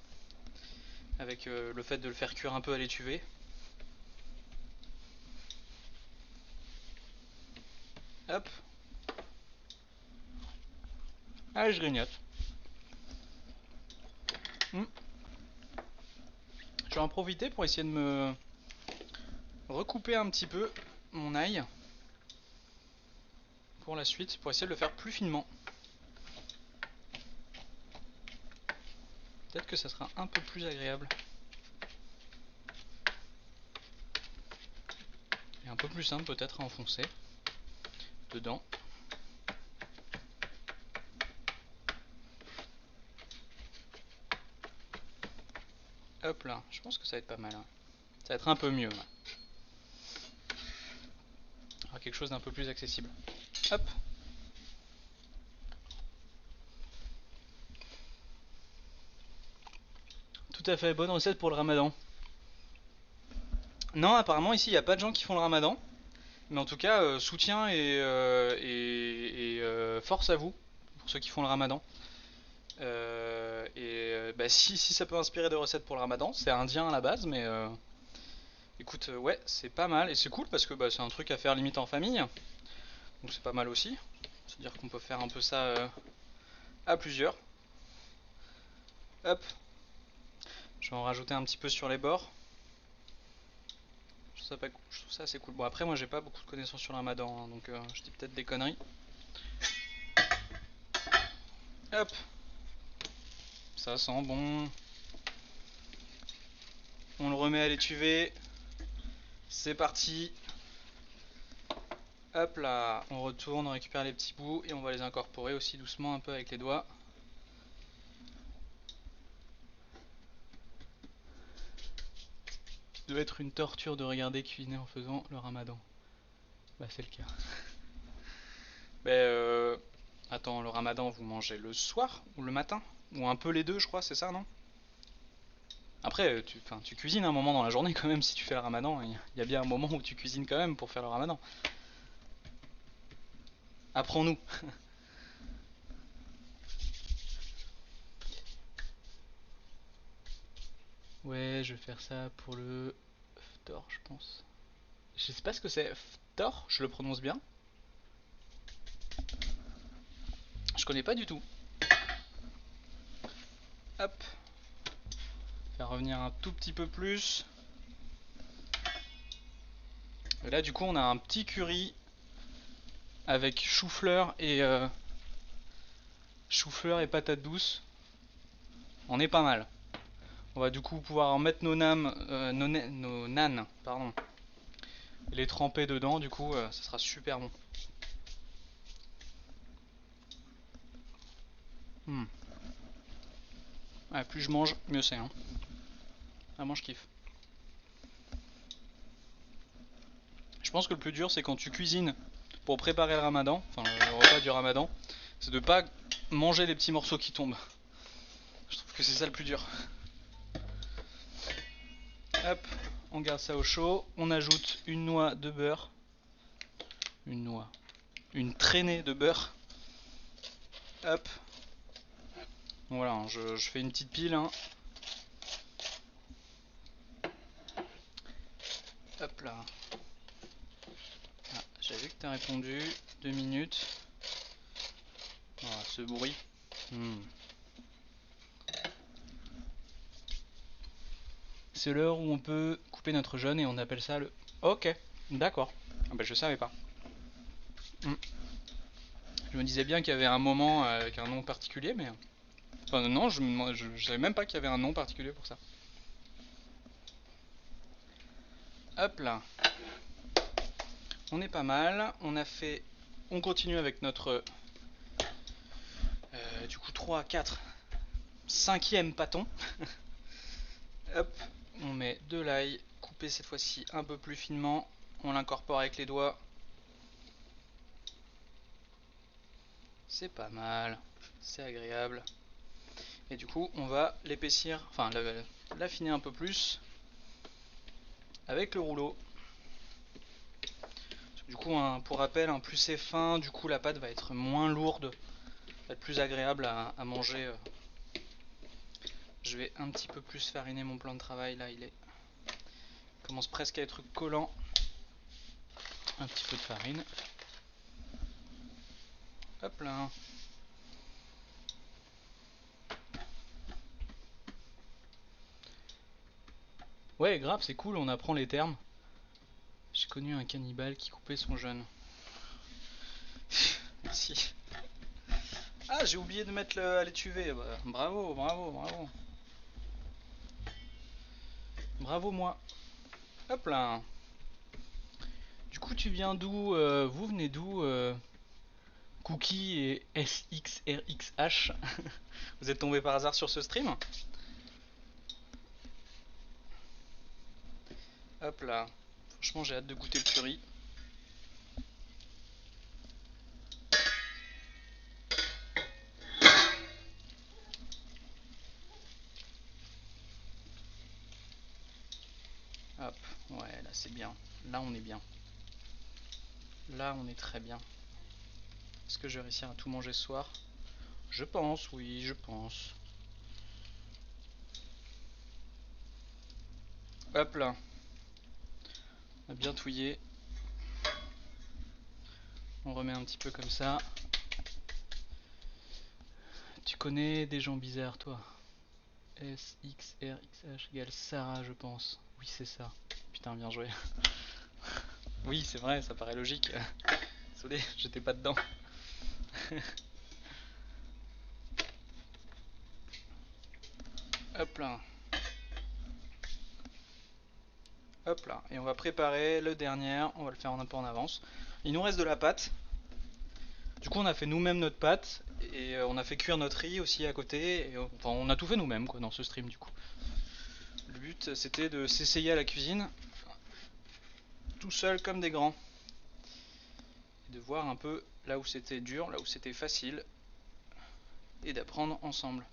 fait de le faire cuire un peu à l'étuvée. Hop. Allez, je grignote. Je vais en profiter pour essayer de me recouper un petit peu mon ail pour la suite, pour essayer de le faire plus finement. Peut-être que ça sera un peu plus agréable. Et un peu plus simple peut-être à enfoncer dedans. Hop là, je pense que ça va être pas mal. Hein. Ça va être un peu mieux. Là. Alors, quelque chose d'un peu plus accessible. Hop. Tout à fait, bonne recette pour le ramadan. Non, apparemment ici il n'y a pas de gens qui font le ramadan. Mais en tout cas, soutien et force à vous, pour ceux qui font le ramadan. Bah, si ça peut inspirer des recettes pour le ramadan, c'est indien à la base, mais écoute, ouais, c'est pas mal. Et c'est cool parce que bah, c'est un truc à faire limite en famille. Donc c'est pas mal aussi. C'est-à-dire qu'on peut faire un peu ça à plusieurs. Hop, je vais en rajouter un petit peu sur les bords. Je trouve ça assez cool. Bon, après, moi j'ai pas beaucoup de connaissances sur le ramadan, hein, donc je dis peut-être des conneries. Hop, ça sent bon. On le remet à l'étuvée. C'est parti. Hop là, on retourne, on récupère les petits bouts et on va les incorporer aussi doucement un peu avec les doigts. Ça doit être une torture de regarder cuisiner en faisant le ramadan. Bah c'est le cas. Attends, le ramadan vous mangez le soir ou le matin? Ou un peu les deux je crois, c'est ça non? Après, tu cuisines un moment dans la journée quand même si tu fais le ramadan. Il y a bien un moment où tu cuisines quand même pour faire le ramadan. Apprends-nous. Ouais, je vais faire ça pour le ftor, je pense. Je sais pas ce que c'est. Ftor, je le prononce bien. Je connais pas du tout. Hop. Faire revenir un tout petit peu plus. Et là, du coup, on a un petit curry avec chou-fleur et patates douces. On est pas mal. On va du coup pouvoir en mettre nos nanes, pardon, et les tremper dedans. Du coup, ça sera super bon. Ouais, plus je mange, mieux c'est. Hein. Vraiment, je kiffe. Je pense que le plus dur, c'est quand tu cuisines pour préparer le ramadan, enfin le repas du ramadan, c'est de pas manger les petits morceaux qui tombent. Je trouve que c'est ça le plus dur. Hop, on garde ça au chaud. On ajoute une noix de beurre. Une noix. Une traînée de beurre. Hop. Voilà, je fais une petite pile. Hein. Hop là. Ah, j'ai vu que t'as répondu. 2 minutes. Voilà, ce bruit. C'est l'heure où on peut couper notre jeûne et on appelle ça le... Ok, d'accord. Ah bah, je savais pas. Je me disais bien qu'il y avait un moment avec un nom particulier, mais... Enfin non, je savais même pas qu'il y avait un nom particulier pour ça. Hop là. On est pas mal. On a fait... On continue avec notre... du coup 3, 4, 5e pâton. Hop. On met de l'ail, coupé cette fois-ci un peu plus finement. On l'incorpore avec les doigts. C'est pas mal. C'est agréable. Et du coup, on va l'épaissir, enfin l'affiner un peu plus avec le rouleau. Du coup, pour rappel, plus c'est fin, du coup la pâte va être moins lourde, va être plus agréable à manger Je vais un petit peu plus fariner mon plan de travail. Là, il commence presque à être collant. Un petit peu de farine. Hop là. Ouais, grave, c'est cool, on apprend les termes. J'ai connu un cannibale qui coupait son jeûne. Merci. Ah, j'ai oublié de mettre à l'étuvée. Bah, bravo, bravo, bravo. Bravo moi. Hop là. Du coup, tu viens d'où vous venez d'où Cookie et SXRXH. Vous êtes tombé par hasard sur ce stream? Hop là. Franchement, j'ai hâte de goûter le curry. Hop. Ouais, là c'est bien. Là on est bien. Là on est très bien. Est-ce que je vais réussir à tout manger ce soir? Je pense, oui, je pense. Hop là. On a bien touillé. On remet un petit peu comme ça. Tu connais des gens bizarres, toi? SXRXH égale Sarah, je pense. Oui, c'est ça. Putain, bien joué. Oui, c'est vrai, ça paraît logique. Désolé, j'étais pas dedans. Hop là. Hop là. Et on va préparer le dernier. On va le faire un peu en avance. Il nous reste de la pâte. Du coup, on a fait nous-mêmes notre pâte. Et on a fait cuire notre riz aussi à côté. Et, enfin, on a tout fait nous-mêmes quoi dans ce stream du coup. Le but c'était de s'essayer à la cuisine. Tout seul comme des grands. Et de voir un peu là où c'était dur, là où c'était facile. Et d'apprendre ensemble.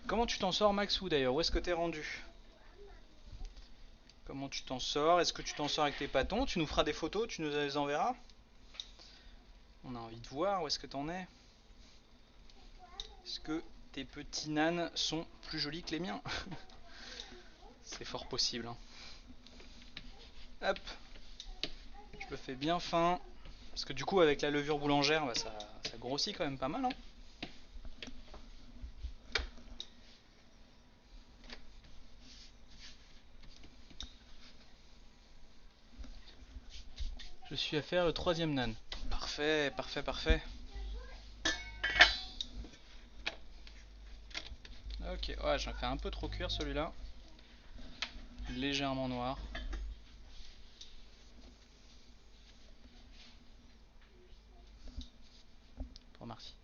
Comment tu t'en sors Maxou d'ailleurs? Où est-ce que t'es rendu? Comment tu t'en sors? Est-ce que tu t'en sors avec tes pâtons? Tu nous feras des photos, tu nous les enverras? On a envie de voir où est-ce que t'en es. Est-ce que tes petits nanes sont plus jolis que les miens? C'est fort possible. Hein. Hop. Je le fais bien fin. Parce que du coup avec la levure boulangère, bah, ça grossit quand même pas mal. Hein. Je suis à faire le troisième nan. Parfait, parfait, parfait. Ok, ouais, j'en fais un peu trop cuire celui-là. Légèrement noir. Remercie.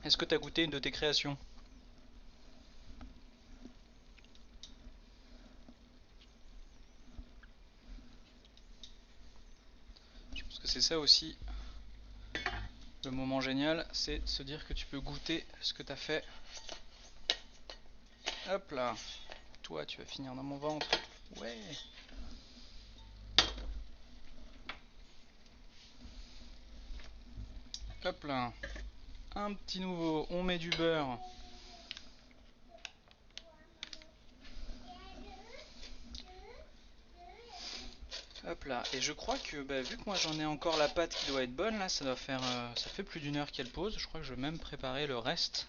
Est-ce que tu as goûté une de tes créations? Je pense que c'est ça aussi le moment génial, c'est de se dire que tu peux goûter ce que tu as fait. Hop là. Toi, tu vas finir dans mon ventre. Ouais. Hop là. Un petit nouveau. On met du beurre. Hop là. Et je crois que bah, vu que moi j'en ai encore la pâte qui doit être bonne, là ça doit faire ça fait plus d'une heure qu'elle pose. Je crois que je vais même préparer le reste.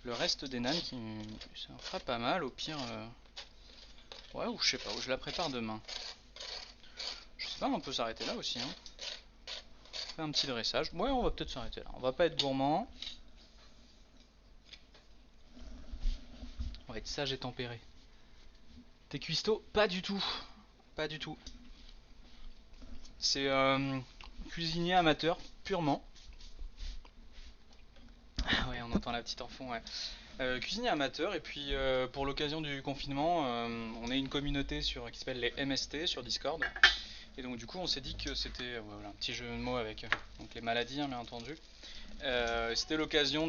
Le reste des nanes qui ça en fera pas mal. Au pire, ouais, ou je sais pas, ou je la prépare demain. Je sais pas, on peut s'arrêter là aussi. Hein. Faire un petit dressage. Ouais, on va peut-être s'arrêter là. On va pas être gourmand. On va être sage et tempéré. T'es cuistot? Pas du tout. Pas du tout. C'est cuisinier amateur, purement. Ah ouais, on entend la petite enfant, ouais. Cuisinier amateur, et puis pour l'occasion du confinement, on est une communauté qui s'appelle les MST sur Discord. Et donc du coup on s'est dit que c'était voilà, un petit jeu de mots avec donc les maladies hein, bien entendu. C'était l'occasion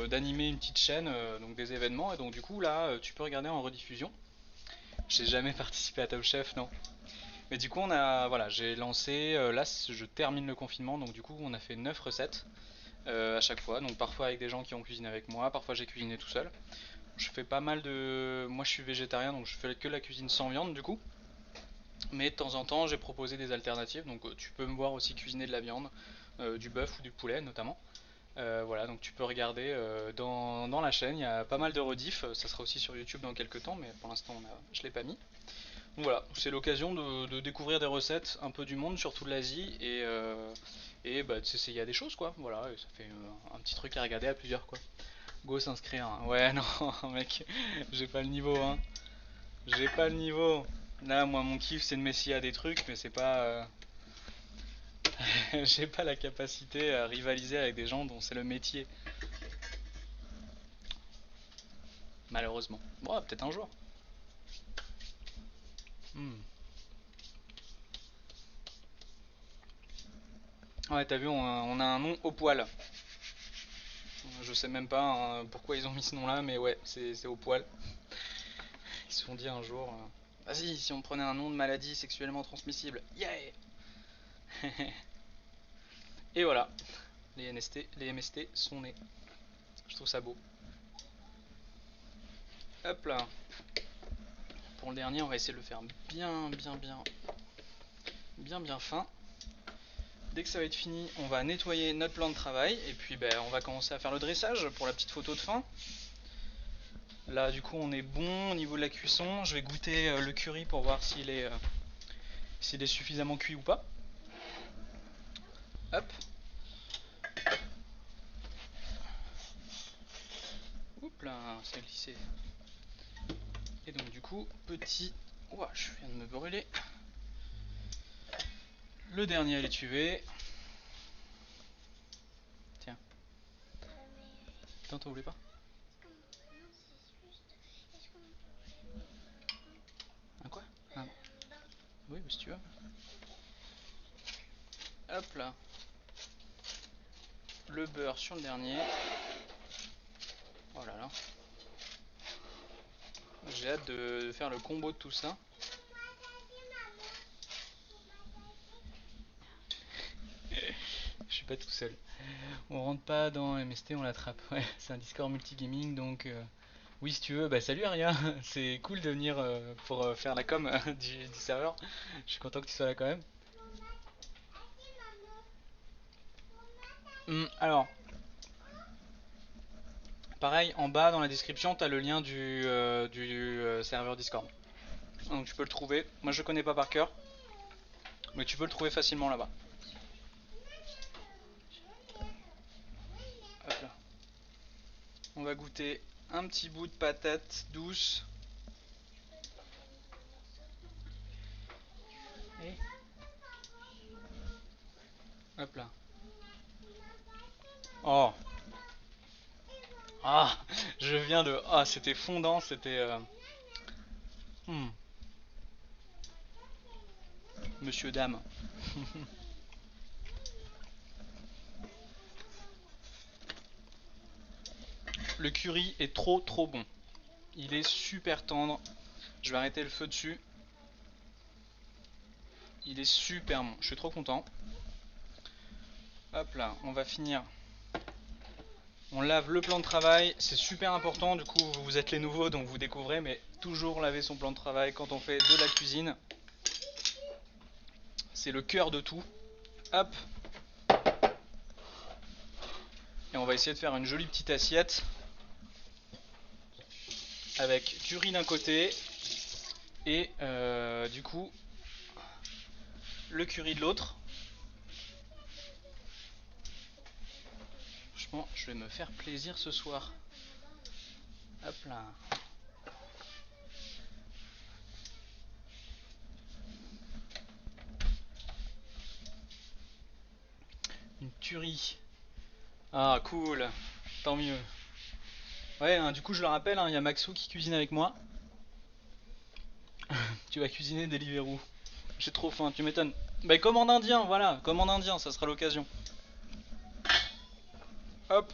d'animer une petite chaîne, donc des événements, et donc du coup là tu peux regarder en rediffusion. J'ai jamais participé à Top Chef, non. Mais du coup, voilà, j'ai lancé. Là, je termine le confinement, donc du coup, on a fait 9 recettes à chaque fois. Donc parfois avec des gens qui ont cuisiné avec moi, parfois j'ai cuisiné tout seul. Je fais pas mal de. Moi, je suis végétarien, donc je fais que la cuisine sans viande, du coup. Mais de temps en temps, j'ai proposé des alternatives. Donc tu peux me voir aussi cuisiner de la viande, du bœuf ou du poulet notamment. Voilà, donc tu peux regarder dans la chaîne, il y a pas mal de rediffs, ça sera aussi sur YouTube dans quelques temps, mais pour l'instant je l'ai pas mis. Donc voilà, c'est l'occasion de découvrir des recettes un peu du monde, surtout de l'Asie, et bah, de s'essayer à des choses quoi, voilà, et ça fait un petit truc à regarder à plusieurs quoi. Go s'inscrire, hein. Ouais non mec, j'ai pas le niveau hein, j'ai pas le niveau. Là moi mon kiff c'est de m'essayer à des trucs, mais c'est pas... j'ai pas la capacité à rivaliser avec des gens dont c'est le métier. Malheureusement. Bon, peut-être un jour. Hmm. Ouais, t'as vu, on a un nom au poil. Je sais même pas hein, pourquoi ils ont mis ce nom-là, mais ouais, c'est au poil. Ils se sont dit un jour, vas-y, si on prenait un nom de maladie sexuellement transmissible, yeah. Et voilà, les MST sont nés. Je trouve ça beau. Hop là. Pour le dernier, on va essayer de le faire bien fin. Dès que ça va être fini, on va nettoyer notre plan de travail et puis ben, on va commencer à faire le dressage pour la petite photo de fin. Là du coup on est bon au niveau de la cuisson. Je vais goûter le curry pour voir s'il est suffisamment cuit ou pas. Hop. Oups là, ça a glissé. Et donc du coup, petit... Ouah, je viens de me brûler. Le dernier à l'étuvée. Tiens. Attends, t'en voulais pas? Un quoi? Ah. Oui, mais si tu veux. Hop là. Le beurre sur le dernier. Oh là là. J'ai hâte de faire le combo de tout ça. Je suis pas tout seul. On rentre pas dans MST, on l'attrape. Ouais, c'est un Discord multigaming donc oui si tu veux, bah salut Aria, c'est cool de venir pour faire la com du serveur. Je suis content que tu sois là quand même. Alors, pareil, en bas dans la description, t'as le lien du serveur Discord. Donc tu peux le trouver. Moi je le connais pas par cœur, mais tu peux le trouver facilement là-bas. Hop là. On va goûter un petit bout de patate douce. Et hop là. Oh. Ah, je viens de... Ah, c'était fondant, c'était... hmm, Monsieur, dame. Le curry est trop bon. Il est super tendre. Je vais arrêter le feu dessus. Il est super bon. Je suis trop content. Hop là, on va finir. On lave le plan de travail. C'est super important. Du coup, vous êtes les nouveaux, donc vous découvrez. Mais toujours laver son plan de travail quand on fait de la cuisine. C'est le cœur de tout. Hop. Et on va essayer de faire une jolie petite assiette. Avec du riz d'un côté. Et du coup, le curry de l'autre. Franchement, je vais me faire plaisir ce soir. Hop là. Une tuerie. Ah, cool. Tant mieux. Ouais, hein, du coup, je le rappelle, hein, il y a Maxou qui cuisine avec moi. Tu vas cuisiner Deliveroo. J'ai trop faim, tu m'étonnes. Bah, comme en indien, voilà. Comme en indien, ça sera l'occasion. Hop.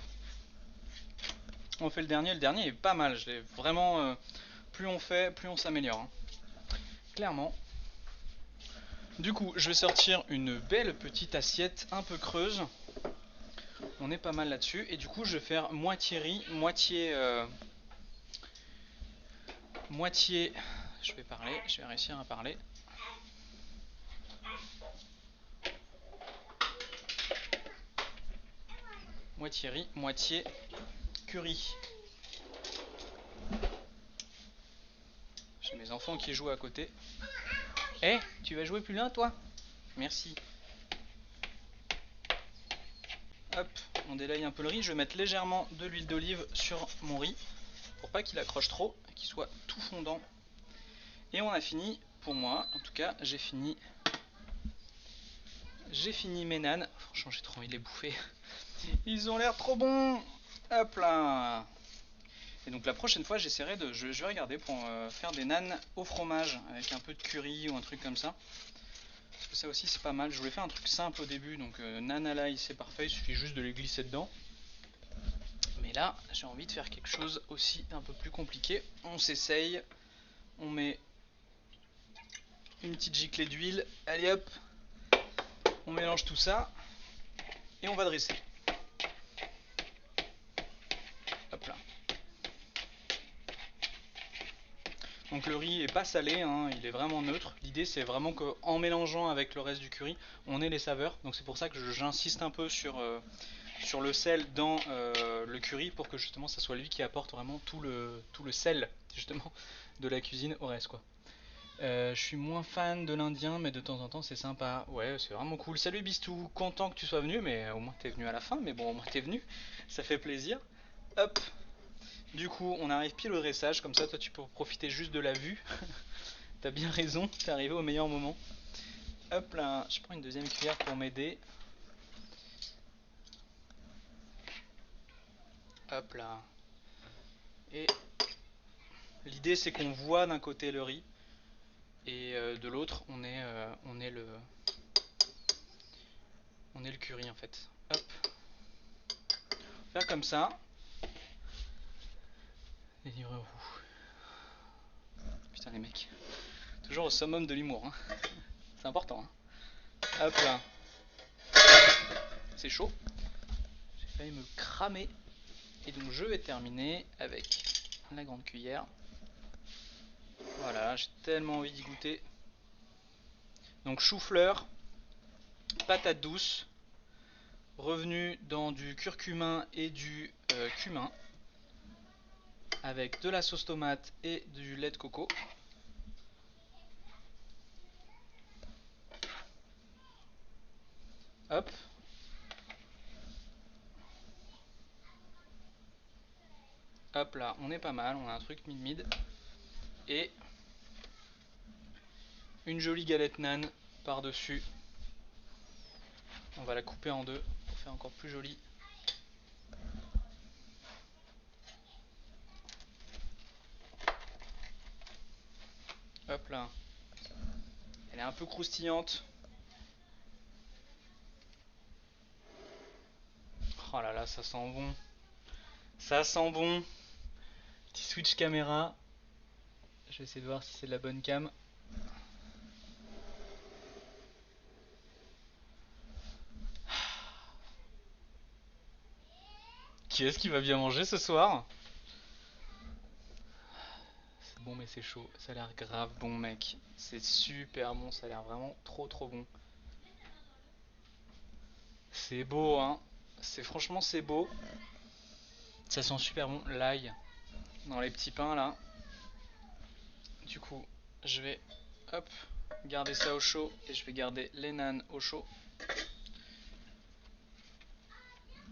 On fait le dernier. Le dernier est pas mal. Vraiment, plus on fait, plus on s'améliore, hein. clairement. Du coup, je vais sortir une belle petite assiette un peu creuse. On est pas mal là-dessus. Et du coup, je vais faire moitié riz, moitié. Je vais réussir à parler. Moitié riz, moitié curry. J'ai mes enfants qui jouent à côté. Eh, tu vas jouer plus loin toi? Merci. Hop, on délaye un peu le riz. Je vais mettre légèrement de l'huile d'olive sur mon riz pour pas qu'il accroche trop, qu'il soit tout fondant. Et on a fini, pour moi, en tout cas, j'ai fini mes nanes. Franchement, j'ai trop envie de les bouffer. Ils ont l'air trop bons. Hop là. Et donc la prochaine fois, j'essaierai de, je vais regarder pour faire des nanes au fromage avec un peu de curry ou un truc comme ça. Parce que ça aussi c'est pas mal. Je voulais faire un truc simple au début, donc nanes à l'ail c'est parfait, il suffit juste de les glisser dedans. Mais là, j'ai envie de faire quelque chose aussi un peu plus compliqué. On s'essaye, on met une petite giclée d'huile, allez hop, on mélange tout ça et on va dresser. Hop là. Donc le riz est pas salé, hein, il est vraiment neutre. L'idée c'est vraiment qu'en mélangeant avec le reste du curry, on ait les saveurs. Donc c'est pour ça que j'insiste un peu sur le sel dans le curry pour que justement ça soit lui qui apporte vraiment tout le sel justement de la cuisine au reste quoi. Je suis moins fan de l'indien mais de temps en temps c'est sympa. Ouais, c'est vraiment cool. Salut Bistou, content que tu sois venu, mais au moins t'es venu à la fin, mais bon au moins t'es venu, ça fait plaisir. Hop. Du coup, on arrive pile au dressage, comme ça toi tu peux profiter juste de la vue. T'as bien raison, t'es arrivé au meilleur moment. Hop là, je prends une deuxième cuillère pour m'aider. Hop là. Et l'idée c'est qu'on voit d'un côté le riz et de l'autre on est le curry en fait. Hop. Faire comme ça. Les livreurs. Putain les mecs. Toujours au summum de l'humour. Hein. C'est important. Hein. Hop là. C'est chaud. J'ai failli me cramer. Et donc je vais terminer avec la grande cuillère. Voilà, j'ai tellement envie d'y goûter. Donc chou-fleur, patate douce, revenu dans du curcumin et du cumin, avec de la sauce tomate et du lait de coco. Hop. Hop là, on est pas mal, on a un truc mid-mid. Et une jolie galette nan par-dessus. On va la couper en deux pour faire encore plus joli. Hop là. Elle est un peu croustillante. Oh là là, ça sent bon. Ça sent bon. Petit switch caméra. Je vais essayer de voir si c'est de la bonne cam. Qui est-ce qui va bien manger ce soir? C'est bon mais c'est chaud. Ça a l'air grave bon mec. C'est super bon, ça a l'air vraiment trop bon. C'est beau hein. Franchement c'est beau. Ça sent super bon. L'ail dans les petits pains là. Du coup je vais hop garder ça au chaud et je vais garder les nanes au chaud.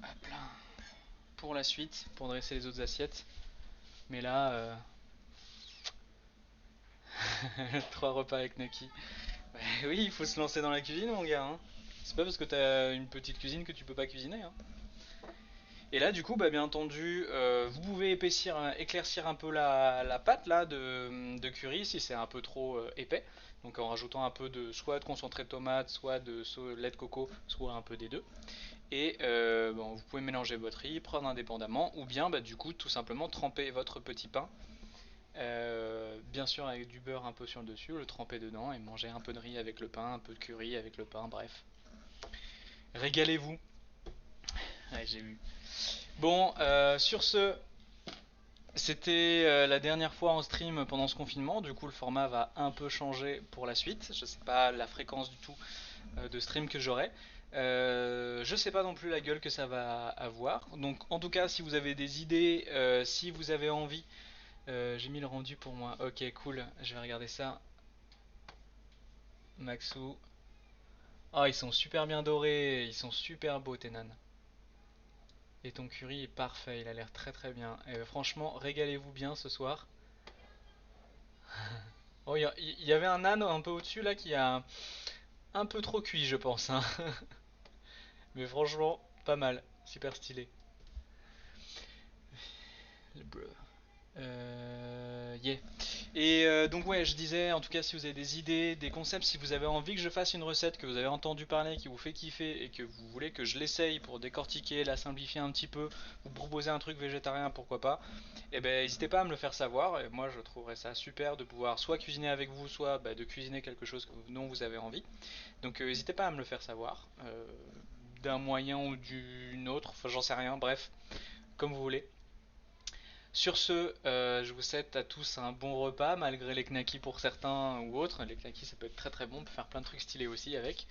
Hop là. Pour la suite, pour dresser les autres assiettes. Mais là, 3 repas avec Nucky. Bah, oui, il faut se lancer dans la cuisine, mon gars. Hein. C'est pas parce que t'as une petite cuisine que tu peux pas cuisiner. Hein. Et là, du coup, bah, bien entendu, vous pouvez éclaircir un peu la pâte là de curry si c'est un peu trop épais. Donc en rajoutant un peu soit de concentré de tomate, soit de lait de coco, soit un peu des deux. Et bon, vous pouvez mélanger votre riz, prendre indépendamment, ou bien bah, du coup tout simplement tremper votre petit pain Bien sûr avec du beurre un peu sur le dessus, le tremper dedans et manger un peu de riz avec le pain, un peu de curry avec le pain, bref. Régalez-vous. Ouais, j'ai vu. Bon, sur ce, c'était la dernière fois en stream pendant ce confinement, du coup le format va un peu changer pour la suite. Je sais pas la fréquence du tout de stream que j'aurai. Je sais pas non plus la gueule que ça va avoir. Donc en tout cas, si vous avez des idées, si vous avez envie, j'ai mis le rendu pour moi. Ok, cool. Je vais regarder ça. Maxou. Ah, ils sont super bien dorés. Ils sont super beaux, Tenan. Et ton curry est parfait. Il a l'air très très bien. Et franchement, régalez-vous bien ce soir. Oh, il y avait un âne un peu au-dessus là qui a un peu trop cuit, je pense, hein. Mais franchement, pas mal. Super stylé. Le bro. Yeah. Et donc ouais, je disais, en tout cas, si vous avez des idées, des concepts, si vous avez envie que je fasse une recette que vous avez entendu parler, qui vous fait kiffer et que vous voulez que je l'essaye pour décortiquer, la simplifier un petit peu, vous proposer un truc végétarien, pourquoi pas, et ben n'hésitez pas à me le faire savoir. Et moi, je trouverais ça super de pouvoir soit cuisiner avec vous, soit bah, de cuisiner quelque chose dont vous avez envie. Donc n'hésitez pas à me le faire savoir, d'un moyen ou d'une autre, enfin j'en sais rien, bref, comme vous voulez. Sur ce, je vous souhaite à tous un bon repas, malgré les knackis pour certains ou autres. Les knackis, ça peut être très très bon, on peut faire plein de trucs stylés aussi avec.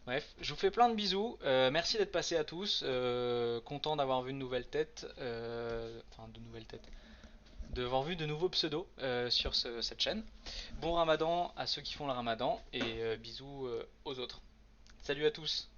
Bref, je vous fais plein de bisous. Merci d'être passés à tous. Content d'avoir vu une nouvelle tête. Enfin, de nouvelles têtes. D'avoir vu de nouveaux pseudos sur cette chaîne. Bon ramadan à ceux qui font le ramadan et bisous aux autres. Salut à tous.